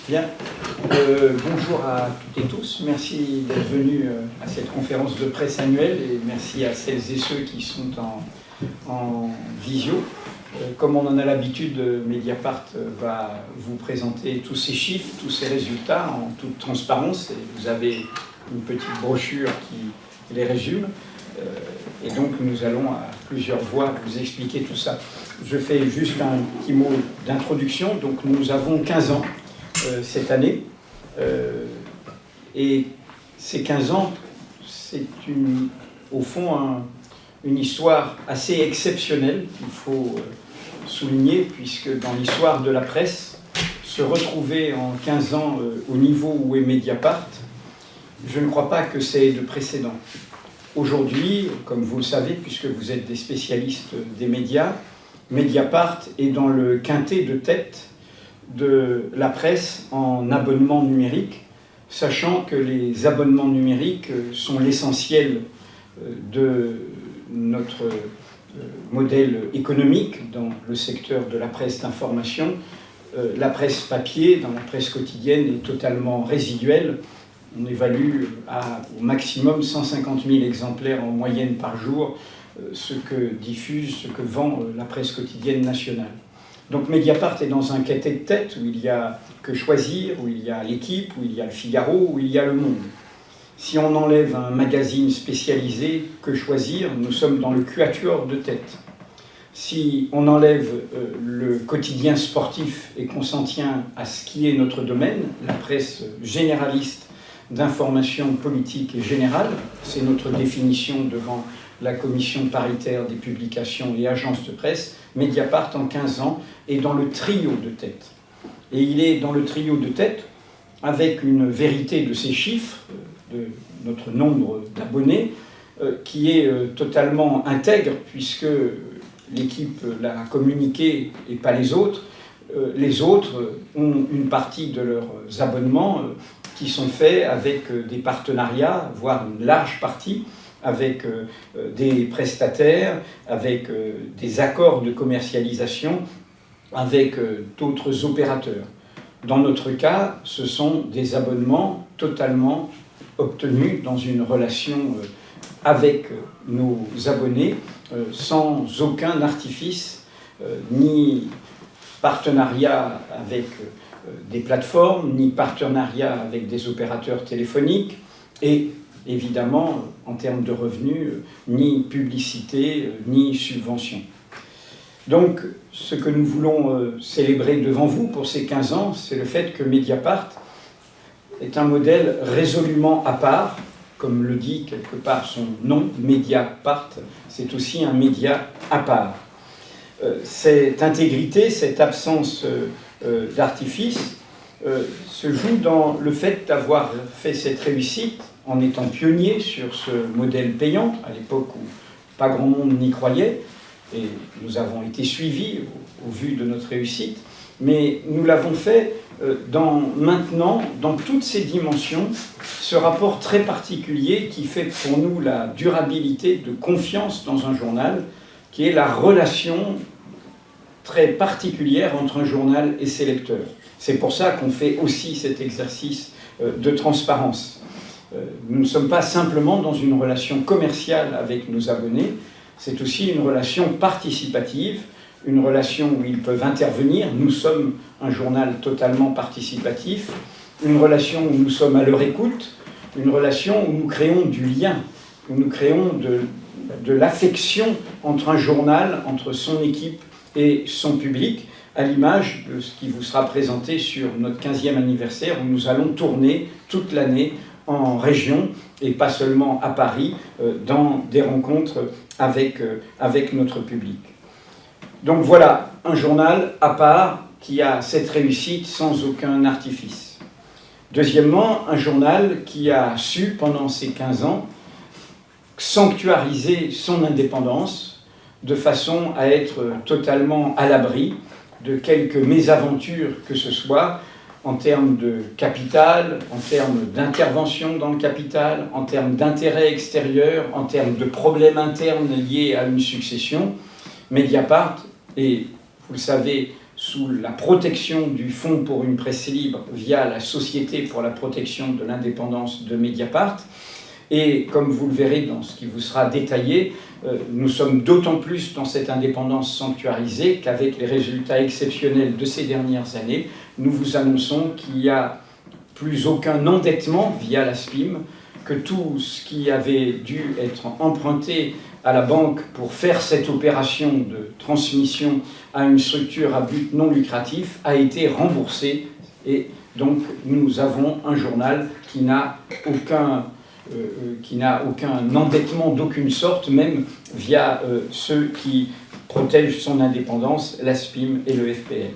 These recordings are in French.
Bien, bonjour à toutes et tous. Merci d'être venus à cette conférence de presse annuelle et merci à celles et ceux qui sont en visio. Comme on en a l'habitude, Mediapart va vous présenter tous ces chiffres, tous ces résultats en toute transparence. Et vous avez une petite brochure qui les résume. Et donc nous allons à plusieurs voix vous expliquer tout ça. Je fais juste un petit mot d'introduction. Donc nous avons 15 ans cette année. Et ces 15 ans, c'est au fond une histoire assez exceptionnelle qu'il faut souligner, puisque dans l'histoire de la presse, se retrouver en 15 ans au niveau où est Mediapart, je ne crois pas que c'est de précédent. Aujourd'hui, comme vous le savez, puisque vous êtes des spécialistes des médias, Mediapart est dans le quintet de tête de la presse en abonnement numérique, sachant que les abonnements numériques sont l'essentiel de notre modèle économique dans le secteur de la presse d'information. La presse papier, dans la presse quotidienne, est totalement résiduelle. On évalue au maximum 150 000 exemplaires en moyenne par jour ce que diffuse, ce que vend la presse quotidienne nationale. Donc Mediapart est dans un quintet de tête où il y a Que Choisir, où il y a L'Équipe, où il y a Le Figaro, où il y a Le Monde. Si on enlève un magazine spécialisé, Que Choisir, nous sommes dans le quatuor de tête. Si on enlève le quotidien sportif et qu'on s'en tient à ce qui est notre domaine, la presse généraliste d'information politique et générale, c'est notre définition devant la commission paritaire des publications et agences de presse, Mediapart en 15 ans est dans le trio de tête. Et il est dans le trio de tête avec une vérité de ses chiffres, de notre nombre d'abonnés, qui est totalement intègre, puisque l'équipe l'a communiqué et pas les autres. Les autres ont une partie de leurs abonnements qui sont faits avec des partenariats, voire une large partie, avec des prestataires, avec des accords de commercialisation, avec d'autres opérateurs. Dans notre cas, ce sont des abonnements totalement obtenus dans une relation avec nos abonnés, sans aucun artifice, ni partenariat avec des plateformes, ni partenariat avec des opérateurs téléphoniques, et évidemment, en termes de revenus, ni publicité, ni subvention. Donc, ce que nous voulons célébrer devant vous pour ces 15 ans, c'est le fait que Mediapart est un modèle résolument à part, comme le dit quelque part son nom, Mediapart, c'est aussi un média à part. Cette intégrité, cette absence d'artifice se joue dans le fait d'avoir fait cette réussite en étant pionnier sur ce modèle payant, à l'époque où pas grand monde n'y croyait, et nous avons été suivis au vu de notre réussite, mais nous l'avons fait maintenant, dans toutes ces dimensions, ce rapport très particulier qui fait pour nous la durabilité de confiance dans un journal, qui est la relation très particulière entre un journal et ses lecteurs. C'est pour ça qu'on fait aussi cet exercice de transparence. Nous ne sommes pas simplement dans une relation commerciale avec nos abonnés, c'est aussi une relation participative, une relation où ils peuvent intervenir. Nous sommes un journal totalement participatif, une relation où nous sommes à leur écoute, une relation où nous créons du lien, où nous créons de l'affection entre un journal, entre son équipe et son public, à l'image de ce qui vous sera présenté sur notre 15e anniversaire, où nous allons tourner toute l'année en région, et pas seulement à Paris, dans des rencontres avec notre public. Donc voilà, un journal à part qui a cette réussite sans aucun artifice. Deuxièmement, un journal qui a su, pendant ces 15 ans, sanctuariser son indépendance de façon à être totalement à l'abri de quelque mésaventure que ce soit, en termes de capital, en termes d'intervention dans le capital, en termes d'intérêts extérieurs, en termes de problèmes internes liés à une succession. Mediapart est, vous le savez, sous la protection du Fonds pour une presse libre via la Société pour la protection de l'indépendance de Mediapart. Et comme vous le verrez dans ce qui vous sera détaillé, nous sommes d'autant plus dans cette indépendance sanctuarisée qu'avec les résultats exceptionnels de ces dernières années, nous vous annonçons qu'il n'y a plus aucun endettement via la SPIM, que tout ce qui avait dû être emprunté à la banque pour faire cette opération de transmission à une structure à but non lucratif a été remboursé. Et donc nous avons un journal qui n'a aucun endettement d'aucune sorte, même via ceux qui protègent son indépendance, la SPIM et le FPL.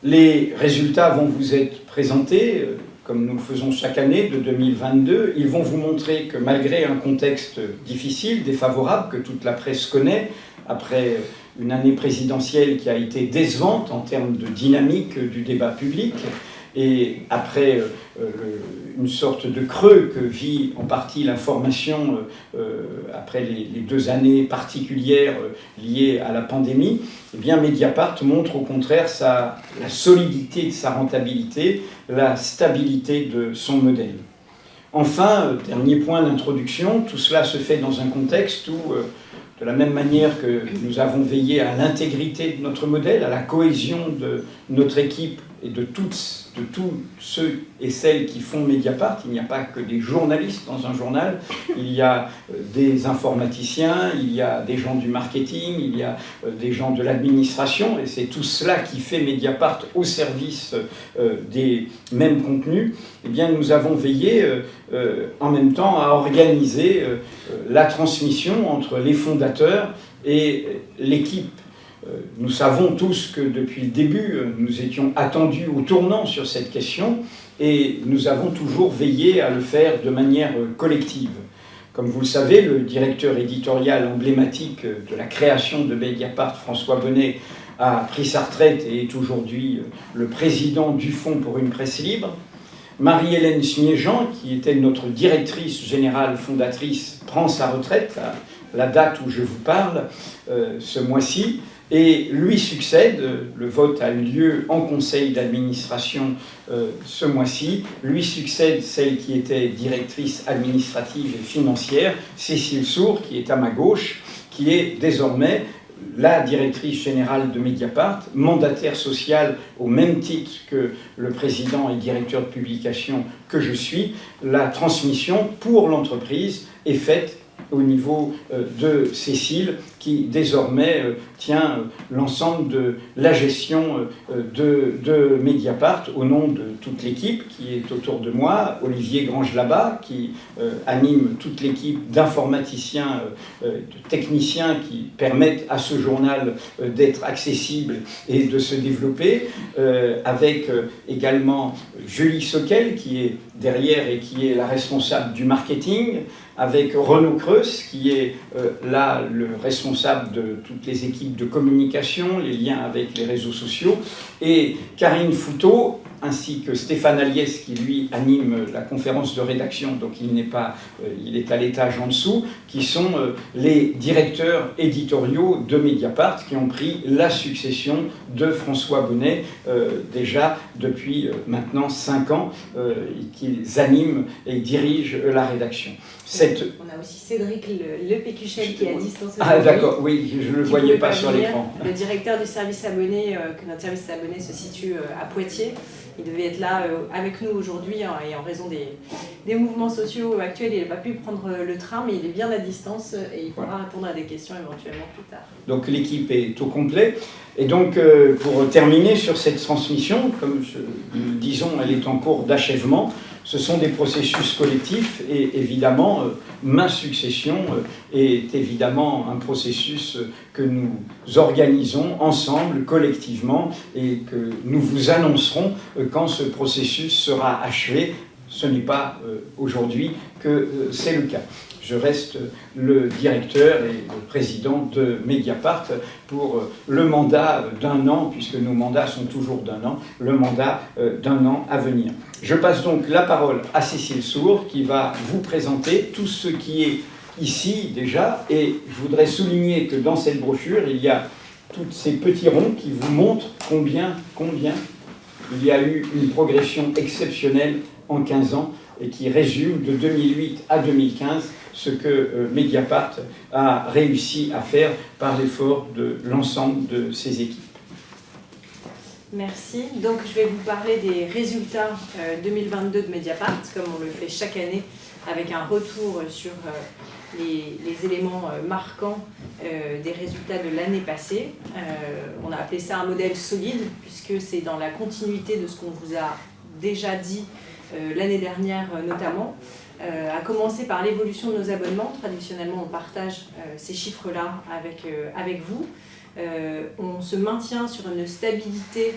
Les résultats vont vous être présentés, comme nous le faisons chaque année, de 2022. Ils vont vous montrer que malgré un contexte difficile, défavorable, que toute la presse connaît, après une année présidentielle qui a été décevante en termes de dynamique du débat public, et après une sorte de creux que vit en partie l'information après les 2 années particulières liées à la pandémie, eh bien Mediapart montre au contraire la solidité de sa rentabilité, la stabilité de son modèle. Enfin, dernier point d'introduction, tout cela se fait dans un contexte où, de la même manière que nous avons veillé à l'intégrité de notre modèle, à la cohésion de notre équipe et de tous ceux et celles qui font Mediapart. Il n'y a pas que des journalistes dans un journal, il y a des informaticiens, il y a des gens du marketing, il y a des gens de l'administration, et c'est tout cela qui fait Mediapart au service des mêmes contenus. Eh bien, nous avons veillé en même temps à organiser la transmission entre les fondateurs et l'équipe. Nous savons tous que depuis le début, nous étions attendus au tournant sur cette question et nous avons toujours veillé à le faire de manière collective. Comme vous le savez, le directeur éditorial emblématique de la création de Mediapart, François Bonnet, a pris sa retraite et est aujourd'hui le président du Fonds pour une presse libre. Marie-Hélène Smiéjean, qui était notre directrice générale fondatrice, prend sa retraite à la date où je vous parle, ce mois-ci. Et lui succède, le vote a eu lieu en conseil d'administration ce mois-ci, lui succède celle qui était directrice administrative et financière, Cécile Sour, qui est à ma gauche, qui est désormais la directrice générale de Mediapart, mandataire social au même titre que le président et directeur de publication que je suis. La transmission pour l'entreprise est faite au niveau de Cécile, qui désormais tient l'ensemble de la gestion de Mediapart au nom de toute l'équipe qui est autour de moi. Olivier Grange-Labat, qui anime toute l'équipe d'informaticiens, de techniciens qui permettent à ce journal d'être accessible et de se développer, avec également Julie Soquel, qui est derrière et qui est la responsable du marketing, avec Renaud Creus, qui est là le responsable de toutes les équipes de communication, les liens avec les réseaux sociaux, et Karine Fouteau, ainsi que Stéphane Aliès, qui lui anime la conférence de rédaction, donc il est à l'étage en dessous, qui sont les directeurs éditoriaux de Mediapart, qui ont pris la succession de François Bonnet, déjà depuis maintenant 5 ans, qu'ils animent et dirigent la rédaction. On a aussi Cédric Lepécuchel qui est à distance. Ah d'accord, oui, je ne le voyais pas sur l'écran. Le directeur du service abonné, que notre service abonné se situe à Poitiers. Il devait être là avec nous aujourd'hui et en raison des mouvements sociaux actuels, il n'a pas pu prendre le train, mais il est bien à distance et il pourra répondre à des questions éventuellement plus tard. Donc l'équipe est au complet. Et donc pour terminer sur cette transmission, comme nous disons, elle est en cours d'achèvement. Ce sont des processus collectifs et évidemment, ma succession est évidemment un processus que nous organisons ensemble, collectivement, et que nous vous annoncerons quand ce processus sera achevé. Ce n'est pas aujourd'hui que c'est le cas. Je reste le directeur et le président de Mediapart pour le mandat d'1 an, puisque nos mandats sont toujours d'1 an, le mandat d'1 an à venir. Je passe donc la parole à Cécile Sour, qui va vous présenter tout ce qui est ici déjà, et je voudrais souligner que dans cette brochure, il y a tous ces petits ronds qui vous montrent combien il y a eu une progression exceptionnelle en 15 ans et qui résume de 2008 à 2015 ce que Mediapart a réussi à faire par l'effort de l'ensemble de ses équipes. Merci. Donc je vais vous parler des résultats 2022 de Mediapart, comme on le fait chaque année, avec un retour sur les éléments marquants des résultats de l'année passée. On a appelé ça un modèle solide, puisque c'est dans la continuité de ce qu'on vous a déjà dit l'année dernière notamment, à commencer par l'évolution de nos abonnements. Traditionnellement, on partage ces chiffres-là avec vous. On se maintient sur une stabilité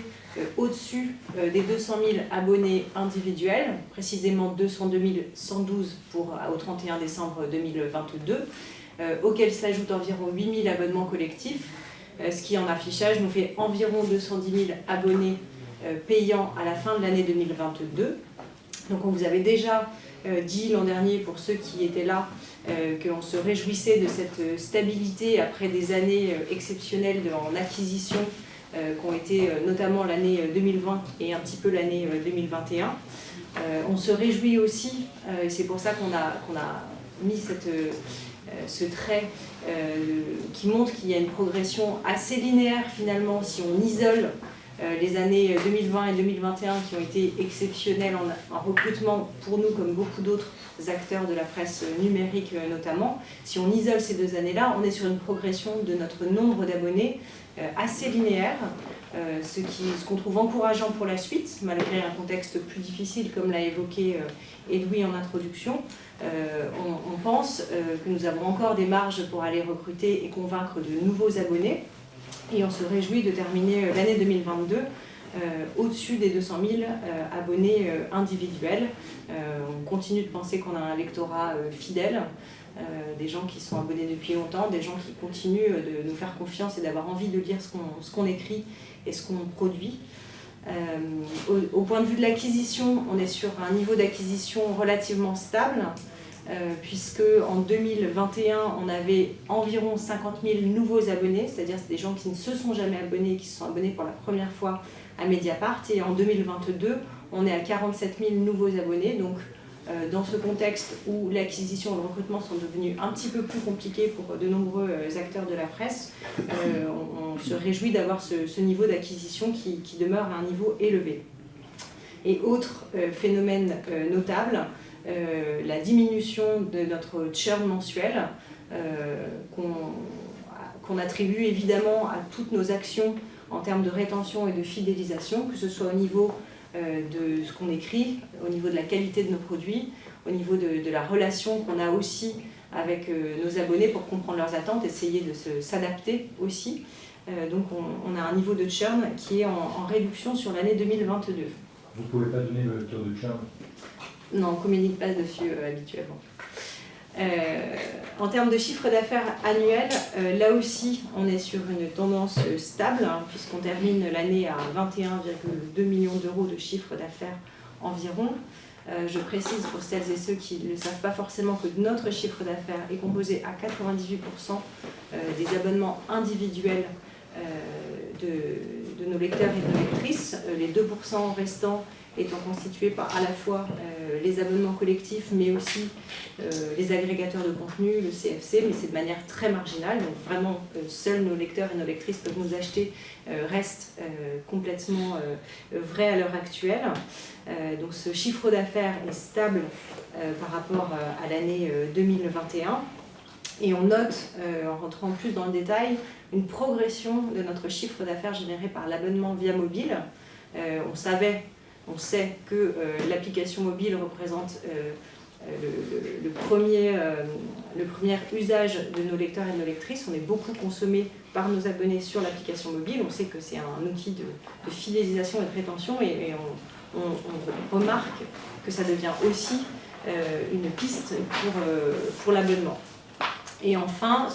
au-dessus des 200 000 abonnés individuels, précisément 202 112 au 31 décembre 2022, auxquels s'ajoutent environ 8 000 abonnements collectifs, ce qui en affichage nous fait environ 210 000 abonnés payants à la fin de l'année 2022. Donc on vous avait déjà dit l'an dernier, pour ceux qui étaient là, qu'on se réjouissait de cette stabilité après des années exceptionnelles en acquisition, qui ont été notamment l'année 2020 et un petit peu l'année 2021. On se réjouit aussi, et c'est pour ça qu'on a mis ce trait qui montre qu'il y a une progression assez linéaire finalement si on isole les années 2020 et 2021 qui ont été exceptionnelles en recrutement pour nous comme beaucoup d'autres acteurs de la presse numérique notamment. Si on isole ces 2 années-là, on est sur une progression de notre nombre d'abonnés assez linéaire, ce qu'on trouve encourageant pour la suite, malgré un contexte plus difficile comme l'a évoqué Edoui en introduction. On pense que nous avons encore des marges pour aller recruter et convaincre de nouveaux abonnés. Et on se réjouit de terminer l'année 2022 au-dessus des 200 000 abonnés individuels. On continue de penser qu'on a un lectorat fidèle, des gens qui sont abonnés depuis longtemps, des gens qui continuent de nous faire confiance et d'avoir envie de lire ce qu'on écrit et ce qu'on produit. Au point de vue de l'acquisition, on est sur un niveau d'acquisition relativement stable, puisque en 2021, on avait environ 50 000 nouveaux abonnés, c'est-à-dire c'est des gens qui ne se sont jamais abonnés, qui se sont abonnés pour la première fois à Mediapart. Et en 2022, on est à 47 000 nouveaux abonnés. Donc, dans ce contexte où l'acquisition et le recrutement sont devenus un petit peu plus compliqués pour de nombreux acteurs de la presse, on se réjouit d'avoir ce niveau d'acquisition qui demeure à un niveau élevé. Et autre phénomène notable, la diminution de notre churn mensuel, qu'on attribue évidemment à toutes nos actions en termes de rétention et de fidélisation, que ce soit au niveau de ce qu'on écrit, au niveau de la qualité de nos produits, au niveau de la relation qu'on a aussi avec nos abonnés pour comprendre leurs attentes, essayer de s'adapter aussi. Donc on a un niveau de churn qui est en réduction sur l'année 2022. Vous ne pouvez pas donner le taux de churn? Non, on ne communique pas dessus habituellement. En termes de chiffre d'affaires annuel, là aussi, on est sur une tendance stable, puisqu'on termine l'année à 21,2 millions d'euros de chiffre d'affaires environ. Je précise pour celles et ceux qui ne le savent pas forcément que notre chiffre d'affaires est composé à 98% des abonnements individuels de nos lecteurs et de nos lectrices, les 2% restants étant constitués par à la fois les abonnements collectifs, mais aussi les agrégateurs de contenu, le CFC, mais c'est de manière très marginale. Donc vraiment, seuls nos lecteurs et nos lectrices peuvent nous acheter, reste complètement vrai à l'heure actuelle. Donc ce chiffre d'affaires est stable par rapport à l'année 2021. Et on note, en rentrant plus dans le détail, une progression de notre chiffre d'affaires généré par l'abonnement via mobile. On sait que l'application mobile représente le premier usage de nos lecteurs et de nos lectrices. On est beaucoup consommé par nos abonnés sur l'application mobile. On sait que c'est un outil de fidélisation et de rétention et on remarque que ça devient aussi une piste pour l'abonnement. Et enfin,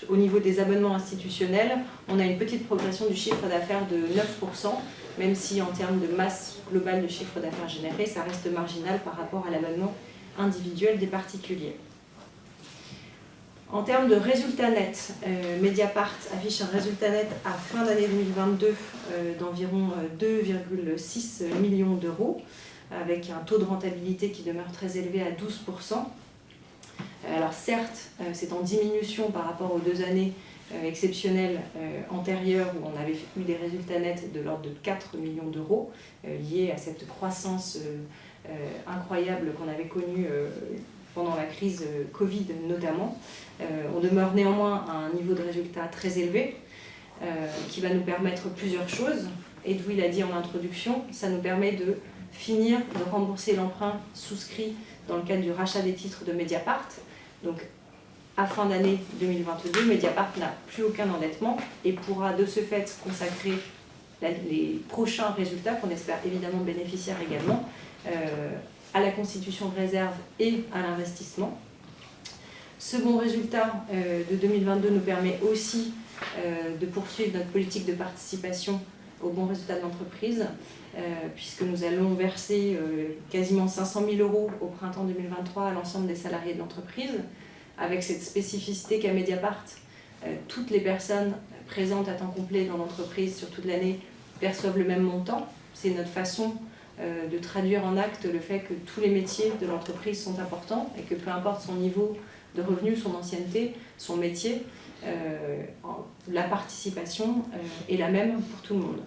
au niveau des abonnements institutionnels, on a une petite progression du chiffre d'affaires de 9%, même si en termes de masse globale de chiffre d'affaires généré, ça reste marginal par rapport à l'abonnement individuel des particuliers. En termes de résultats nets, Mediapart affiche un résultat net à fin d'année 2022 d'environ 2,6 millions d'euros, avec un taux de rentabilité qui demeure très élevé à 12%. Alors certes, c'est en diminution par rapport aux 2 années exceptionnelles antérieures où on avait eu des résultats nets de l'ordre de 4 millions d'euros, liés à cette croissance incroyable qu'on avait connue pendant la crise Covid notamment. On demeure néanmoins à un niveau de résultat très élevé qui va nous permettre plusieurs choses. Edwin l'a dit en introduction, ça nous permet de finir de rembourser l'emprunt souscrit dans le cadre du rachat des titres de Mediapart. Donc à fin d'année 2022, Mediapart n'a plus aucun endettement et pourra de ce fait consacrer les prochains résultats, qu'on espère évidemment bénéficiaires également, à la constitution de réserves et à l'investissement. Ce bon résultat de 2022 nous permet aussi de poursuivre notre politique de participation au bon résultat de l'entreprise, puisque nous allons verser quasiment 500 000 € au printemps 2023 à l'ensemble des salariés de l'entreprise, avec cette spécificité qu'à Mediapart, toutes les personnes présentes à temps complet dans l'entreprise sur toute l'année perçoivent le même montant. C'est notre façon de traduire en acte le fait que tous les métiers de l'entreprise sont importants et que peu importe son niveau de revenus, son ancienneté, son métier, la participation est la même pour tout le monde.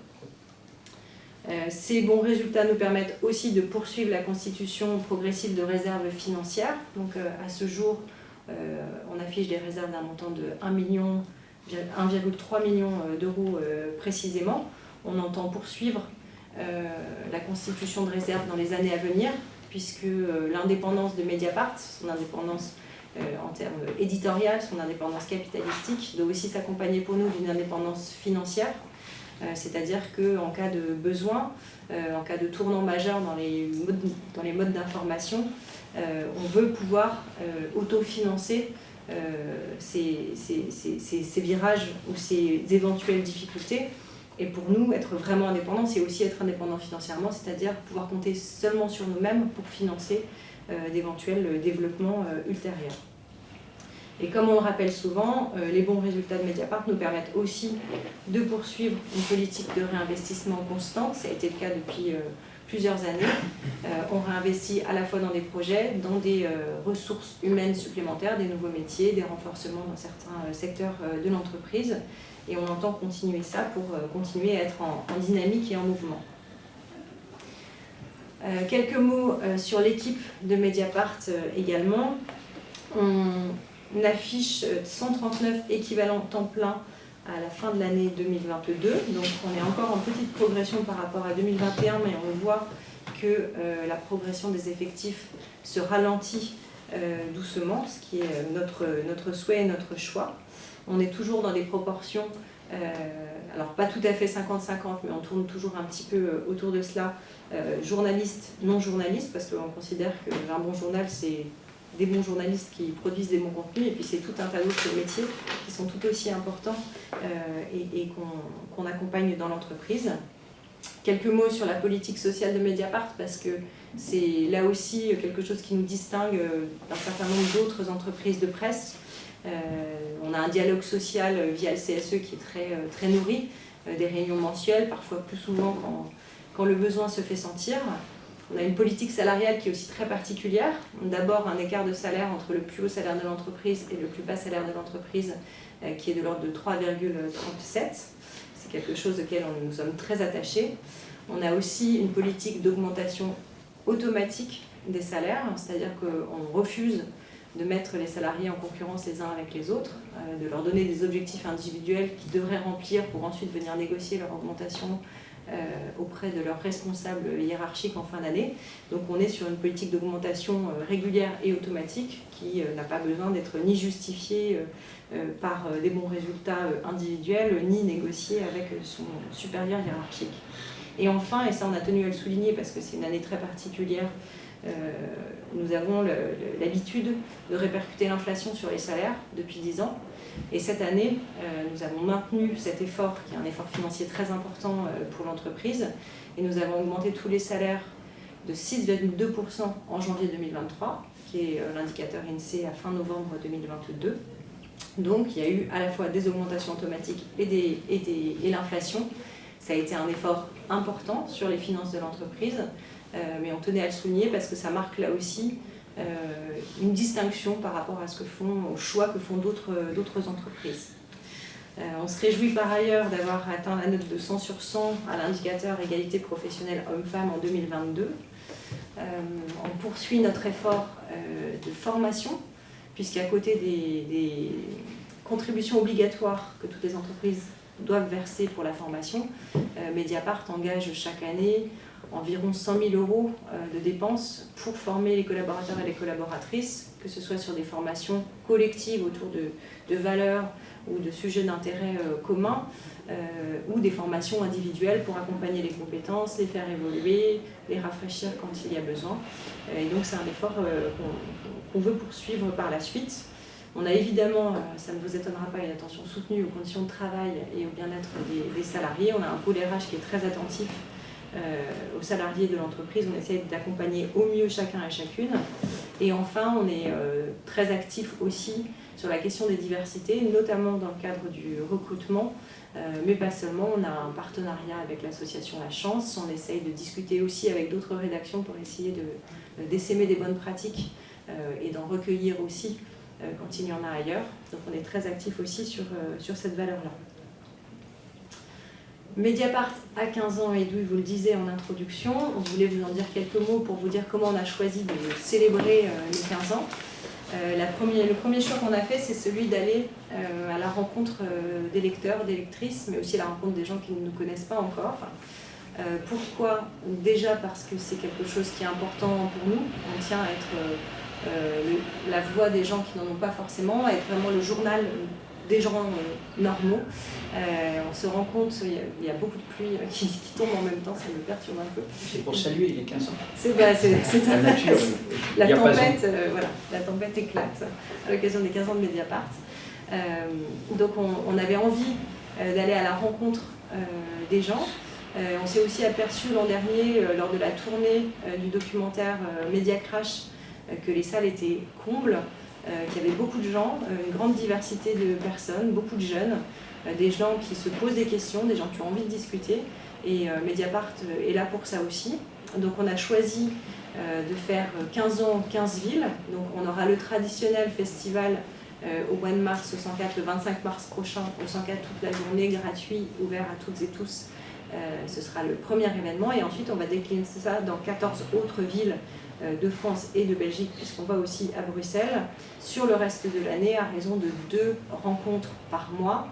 Ces bons résultats nous permettent aussi de poursuivre la constitution progressive de réserves financières. Donc à ce jour, on affiche des réserves d'un montant de 1,3 million d'euros précisément. On entend poursuivre la constitution de réserves dans les années à venir, puisque l'indépendance de Mediapart, son indépendance en termes éditorial, son indépendance capitalistique, doit aussi s'accompagner pour nous d'une indépendance financière, c'est-à-dire qu'en cas de besoin, en cas de tournant majeur dans les modes d'information, on veut pouvoir autofinancer ces virages ou ces éventuelles difficultés. Et pour nous, être vraiment indépendant, c'est aussi être indépendant financièrement, c'est-à-dire pouvoir compter seulement sur nous-mêmes pour financer d'éventuels développements ultérieurs. Et comme on le rappelle souvent, les bons résultats de Mediapart nous permettent aussi de poursuivre une politique de réinvestissement constante. Ça a été le cas depuis plusieurs années. On réinvestit à la fois dans des projets, dans des ressources humaines supplémentaires, des nouveaux métiers, des renforcements dans certains secteurs de l'entreprise. Et on entend continuer ça pour continuer à être en dynamique et en mouvement. Quelques mots sur l'équipe de Mediapart également. On affiche 139 équivalents temps plein à la fin de l'année 2022. Donc on est encore en petite progression par rapport à 2021, mais on voit que la progression des effectifs se ralentit doucement, ce qui est notre souhait et notre choix. On est toujours dans des proportions, alors pas tout à fait 50-50, mais on tourne toujours un petit peu autour de cela, journalistes, non journalistes, parce qu'on considère qu'un bon journal, c'est des bons journalistes qui produisent des bons contenus, et puis c'est tout un tas d'autres métiers qui sont tout aussi importants et qu'on accompagne dans l'entreprise. Quelques mots sur la politique sociale de Mediapart, parce que c'est là aussi quelque chose qui nous distingue d'un certain nombre d'autres entreprises de presse. On a un dialogue social via le CSE qui est très nourri, des réunions mensuelles, parfois plus souvent quand le besoin se fait sentir. On a une politique salariale qui est aussi très particulière. D'abord, un écart de salaire entre le plus haut salaire de l'entreprise et le plus bas salaire de l'entreprise qui est de l'ordre de 3,37. C'est quelque chose auquel nous sommes très attachés. On a aussi une politique d'augmentation automatique des salaires, c'est-à-dire qu'on refuse de mettre les salariés en concurrence les uns avec les autres, de leur donner des objectifs individuels qu'ils devraient remplir pour ensuite venir négocier leur augmentation auprès de leurs responsables hiérarchiques en fin d'année. Donc on est sur une politique d'augmentation régulière et automatique qui n'a pas besoin d'être ni justifiée par des bons résultats individuels, ni négociée avec son supérieur hiérarchique. Et enfin, et ça on a tenu à le souligner parce que c'est une année très particulière, nous avons l'habitude de répercuter l'inflation sur les salaires depuis 10 ans. Et cette année, nous avons maintenu cet effort, qui est un effort financier très important pour l'entreprise, et nous avons augmenté tous les salaires de 6,2% en janvier 2023, qui est l'indicateur INSEE à fin novembre 2022. Donc il y a eu à la fois des augmentations automatiques et l'inflation. Ça a été un effort important sur les finances de l'entreprise, mais on tenait à le souligner parce que ça marque là aussi une distinction par rapport à aux choix que font d'autres entreprises. On se réjouit par ailleurs d'avoir atteint la note de 100 sur 100 à l'indicateur égalité professionnelle homme-femme en 2022. On poursuit notre effort de formation, puisqu'à côté des contributions obligatoires que toutes les entreprises doivent verser pour la formation, Mediapart engage chaque année environ 100 000 € de dépenses pour former les collaborateurs et les collaboratrices, que ce soit sur des formations collectives autour de valeurs ou de sujets d'intérêt commun, ou des formations individuelles pour accompagner les compétences, les faire évoluer, les rafraîchir quand il y a besoin. Et donc c'est un effort qu'on veut poursuivre par la suite. On a évidemment, ça ne vous étonnera pas, une attention soutenue aux conditions de travail et au bien-être des salariés. On a un pôle RH qui est très attentif aux salariés de l'entreprise. On essaie d'accompagner au mieux chacun et chacune. Et enfin, on est très actif aussi sur la question des diversités, notamment dans le cadre du recrutement, mais pas seulement. On a un partenariat avec l'association La Chance. On essaye de discuter aussi avec d'autres rédactions pour essayer d'essaimer des bonnes pratiques et d'en recueillir aussi quand il y en a ailleurs. Donc on est très actif aussi sur cette valeur-là. Mediapart a 15 ans, et Edoui vous le disait en introduction. On voulait vous en dire quelques mots pour vous dire comment on a choisi de célébrer les 15 ans. Le premier choix qu'on a fait, c'est celui d'aller à la rencontre des lecteurs, des lectrices, mais aussi à la rencontre des gens qui ne nous connaissent pas encore. Pourquoi? Déjà parce que c'est quelque chose qui est important pour nous. On tient à être la voix des gens qui n'en ont pas forcément, à être vraiment le journal des gens normaux. On se rend compte, il y a beaucoup de pluie qui tombe en même temps, ça me perturbe un peu. C'est pour saluer les 15 ans. C'est la nature. La tempête, voilà, la tempête éclate à l'occasion des 15 ans de Mediapart. Donc on avait envie d'aller à la rencontre des gens. On s'est aussi aperçu l'an dernier, lors de la tournée du documentaire Media Crash, que les salles étaient combles, qu'il y avait beaucoup de gens, une grande diversité de personnes, beaucoup de jeunes, des gens qui se posent des questions, des gens qui ont envie de discuter. Et Mediapart est là pour ça aussi. Donc on a choisi de faire 15 ans, 15 villes. Donc on aura le traditionnel festival au mois de mars au 104, le 25 mars prochain, au 104 toute la journée, gratuit, ouvert à toutes et tous. Ce sera le premier événement. Et ensuite on va décliner ça dans 14 autres villes de France et de Belgique, puisqu'on va aussi à Bruxelles, sur le reste de l'année, à raison de 2 rencontres par mois,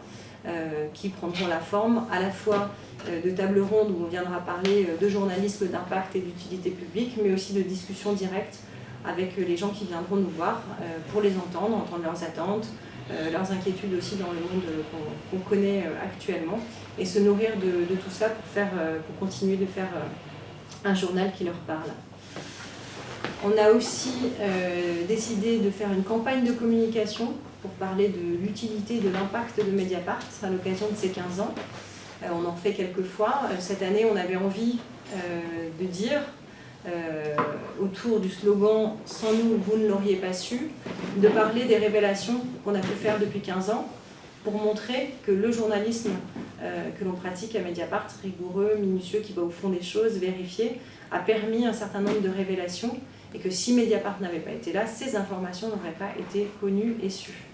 qui prendront la forme à la fois de tables rondes où on viendra parler de journalisme, d'impact et d'utilité publique, mais aussi de discussions directes avec les gens qui viendront nous voir pour les entendre leurs attentes, leurs inquiétudes aussi dans le monde qu'on connaît actuellement, et se nourrir de tout ça pour continuer de faire un journal qui leur parle. On a aussi décidé de faire une campagne de communication pour parler de l'utilité et de l'impact de Mediapart à l'occasion de ces 15 ans. On en fait quelques fois. Cette année, on avait envie de dire, autour du slogan « Sans nous, vous ne l'auriez pas su », de parler des révélations qu'on a pu faire depuis 15 ans pour montrer que le journalisme que l'on pratique à Mediapart, rigoureux, minutieux, qui va au fond des choses, vérifié, a permis un certain nombre de révélations, et que si Mediapart n'avait pas été là, ces informations n'auraient pas été connues et sues.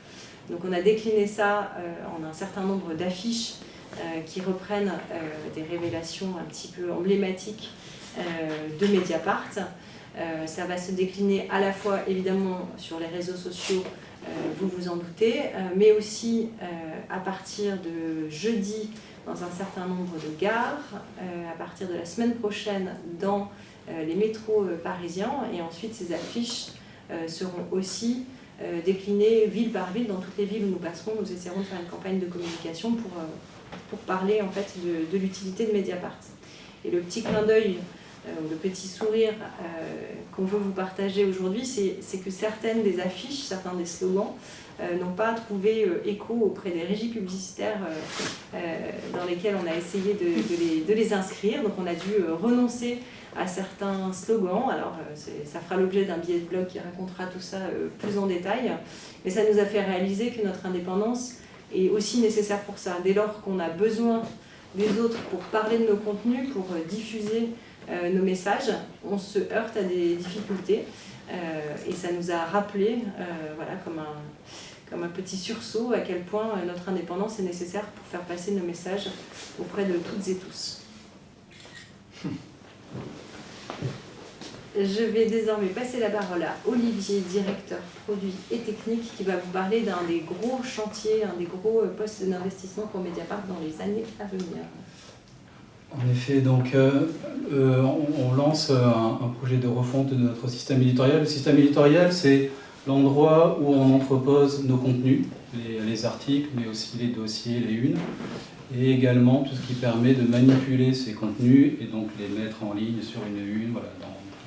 Donc on a décliné ça en un certain nombre d'affiches qui reprennent des révélations un petit peu emblématiques de Mediapart. Ça va se décliner à la fois évidemment sur les réseaux sociaux, vous vous en doutez, mais aussi à partir de jeudi dans un certain nombre de gares, à partir de la semaine prochaine dans les métros parisiens, et ensuite ces affiches seront aussi déclinées ville par ville. Dans toutes les villes où nous passerons, nous essaierons de faire une campagne de communication pour parler en fait de l'utilité de Mediapart. Et le petit clin d'œil, le petit sourire qu'on veut vous partager aujourd'hui, c'est que certaines des affiches, certains des slogans n'ont pas trouvé écho auprès des régies publicitaires dans lesquelles on a essayé de les inscrire. Donc on a dû renoncer à certains slogans. Alors, ça fera l'objet d'un billet de blog qui racontera tout ça plus en détail. Mais ça nous a fait réaliser que notre indépendance est aussi nécessaire pour ça. Dès lors qu'on a besoin des autres pour parler de nos contenus, pour diffuser nos messages, on se heurte à des difficultés. Et ça nous a rappelé, voilà, comme un petit sursaut, à quel point notre indépendance est nécessaire pour faire passer nos messages auprès de toutes et tous. Je vais désormais passer la parole à Olivier, directeur produit et technique, qui va vous parler d'un des gros chantiers, un des gros postes d'investissement pour Mediapart dans les années à venir. En effet, donc on lance un projet de refonte de notre système éditorial. Le système éditorial, c'est l'endroit où on entrepose nos contenus, les articles, mais aussi les dossiers, les unes, et également tout ce qui permet de manipuler ces contenus et donc les mettre en ligne sur une une, voilà,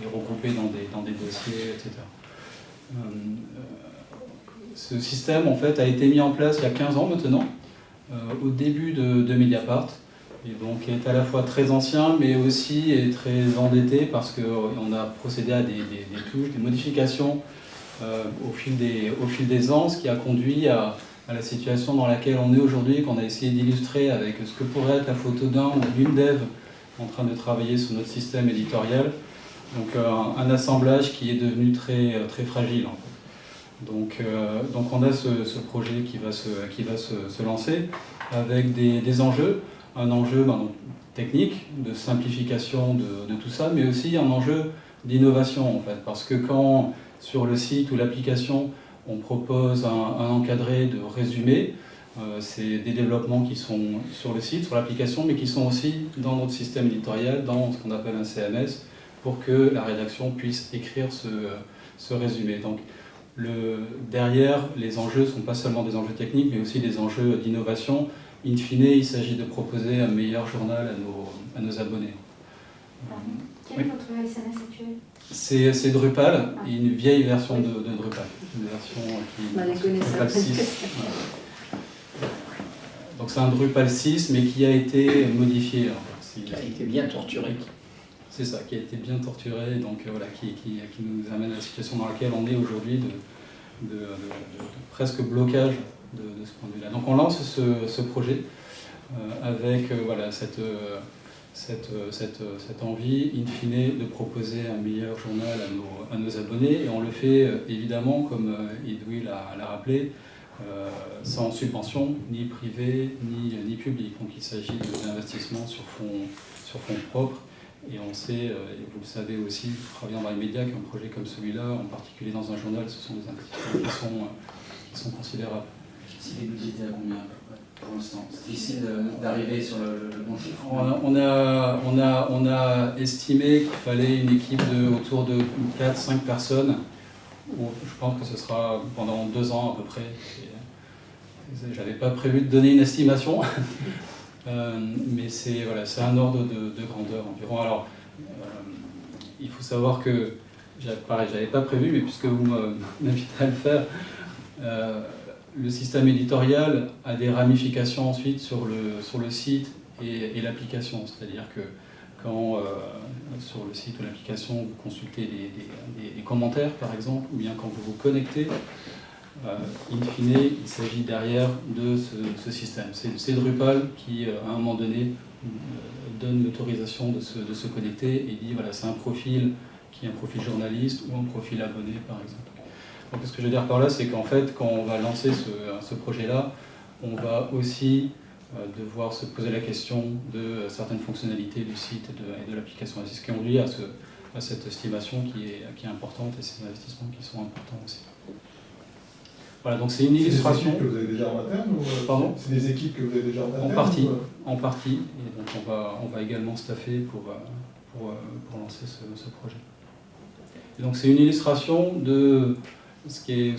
les regrouper dans des dossiers, etc. Ce système, en fait, a été mis en place il y a 15 ans maintenant, au début de Mediapart, et donc est à la fois très ancien, mais aussi est très endetté parce qu'on a procédé à des touches, des modifications au fil des ans, ce qui a conduit à la situation dans laquelle on est aujourd'hui, qu'on a essayé d'illustrer avec ce que pourrait être la photo d'un ou d'une dev en train de travailler sur notre système éditorial. Donc un assemblage qui est devenu très, très fragile, en fait. Donc on a ce projet qui va se lancer avec des enjeux, un enjeu technique, de simplification de tout ça, mais aussi un enjeu d'innovation, en fait, parce que quand sur le site ou l'application on propose un encadré de résumé, c'est des développements qui sont sur le site, sur l'application, mais qui sont aussi dans notre système éditorial, dans ce qu'on appelle un CMS, pour que la rédaction puisse écrire ce résumé. Donc, derrière, les enjeux ne sont pas seulement des enjeux techniques, mais aussi des enjeux d'innovation. In fine, il s'agit de proposer un meilleur journal à nos abonnés. Quel est votre SMS actuel? C'est Drupal, et une vieille version de Drupal. Une version qui est Drupal 6. Donc c'est un Drupal 6, mais qui a été modifié. Qui a été bien torturé. C'est ça, qui a été bien torturé, donc voilà, qui nous amène à la situation dans laquelle on est aujourd'hui de presque blocage de ce point de vue-là. Donc on lance ce projet avec voilà, cette envie, in fine, de proposer un meilleur journal à nos abonnés, et on le fait évidemment, comme Edoui l'a rappelé, sans subvention, ni privée, ni publique. Donc il s'agit d'investissements sur fonds propres. Et on sait, et vous le savez aussi, travaillant dans les médias, qu'un projet comme celui-là, en particulier dans un journal, ce sont des investissements qui sont considérables. Si les budgets étaient à combien pour l'instant? C'est difficile d'arriver sur le bon chiffre. On a estimé qu'il fallait une équipe autour de 4-5 personnes. Je pense que ce sera pendant 2 ans à peu près. J'avais pas prévu de donner une estimation. Mais c'est un ordre de grandeur environ. Alors, il faut savoir que, pareil, je n'avais pas prévu, mais puisque vous m'invitez à le faire, le système éditorial a des ramifications ensuite sur le site et l'application. C'est-à-dire que quand sur le site ou l'application vous consultez des commentaires, par exemple, ou bien quand vous vous connectez, in fine, il s'agit derrière de ce système. C'est Drupal qui, à un moment donné, donne l'autorisation de se connecter et dit voilà, c'est un profil qui est un profil journaliste ou un profil abonné, par exemple. Donc, ce que je veux dire par là, c'est qu'en fait, quand on va lancer ce projet-là, on va aussi devoir se poser la question de certaines fonctionnalités du site et de l'application. C'est ce qui conduit à cette estimation qui est importante et ces investissements qui sont importants aussi. Voilà, donc c'est une illustration. C'est des équipes que vous avez déjà en interne ou Pardon ? C'est des équipes que vous avez déjà en interne En partie. Et donc on va également staffer pour lancer ce projet. Et donc c'est une illustration de ce qui est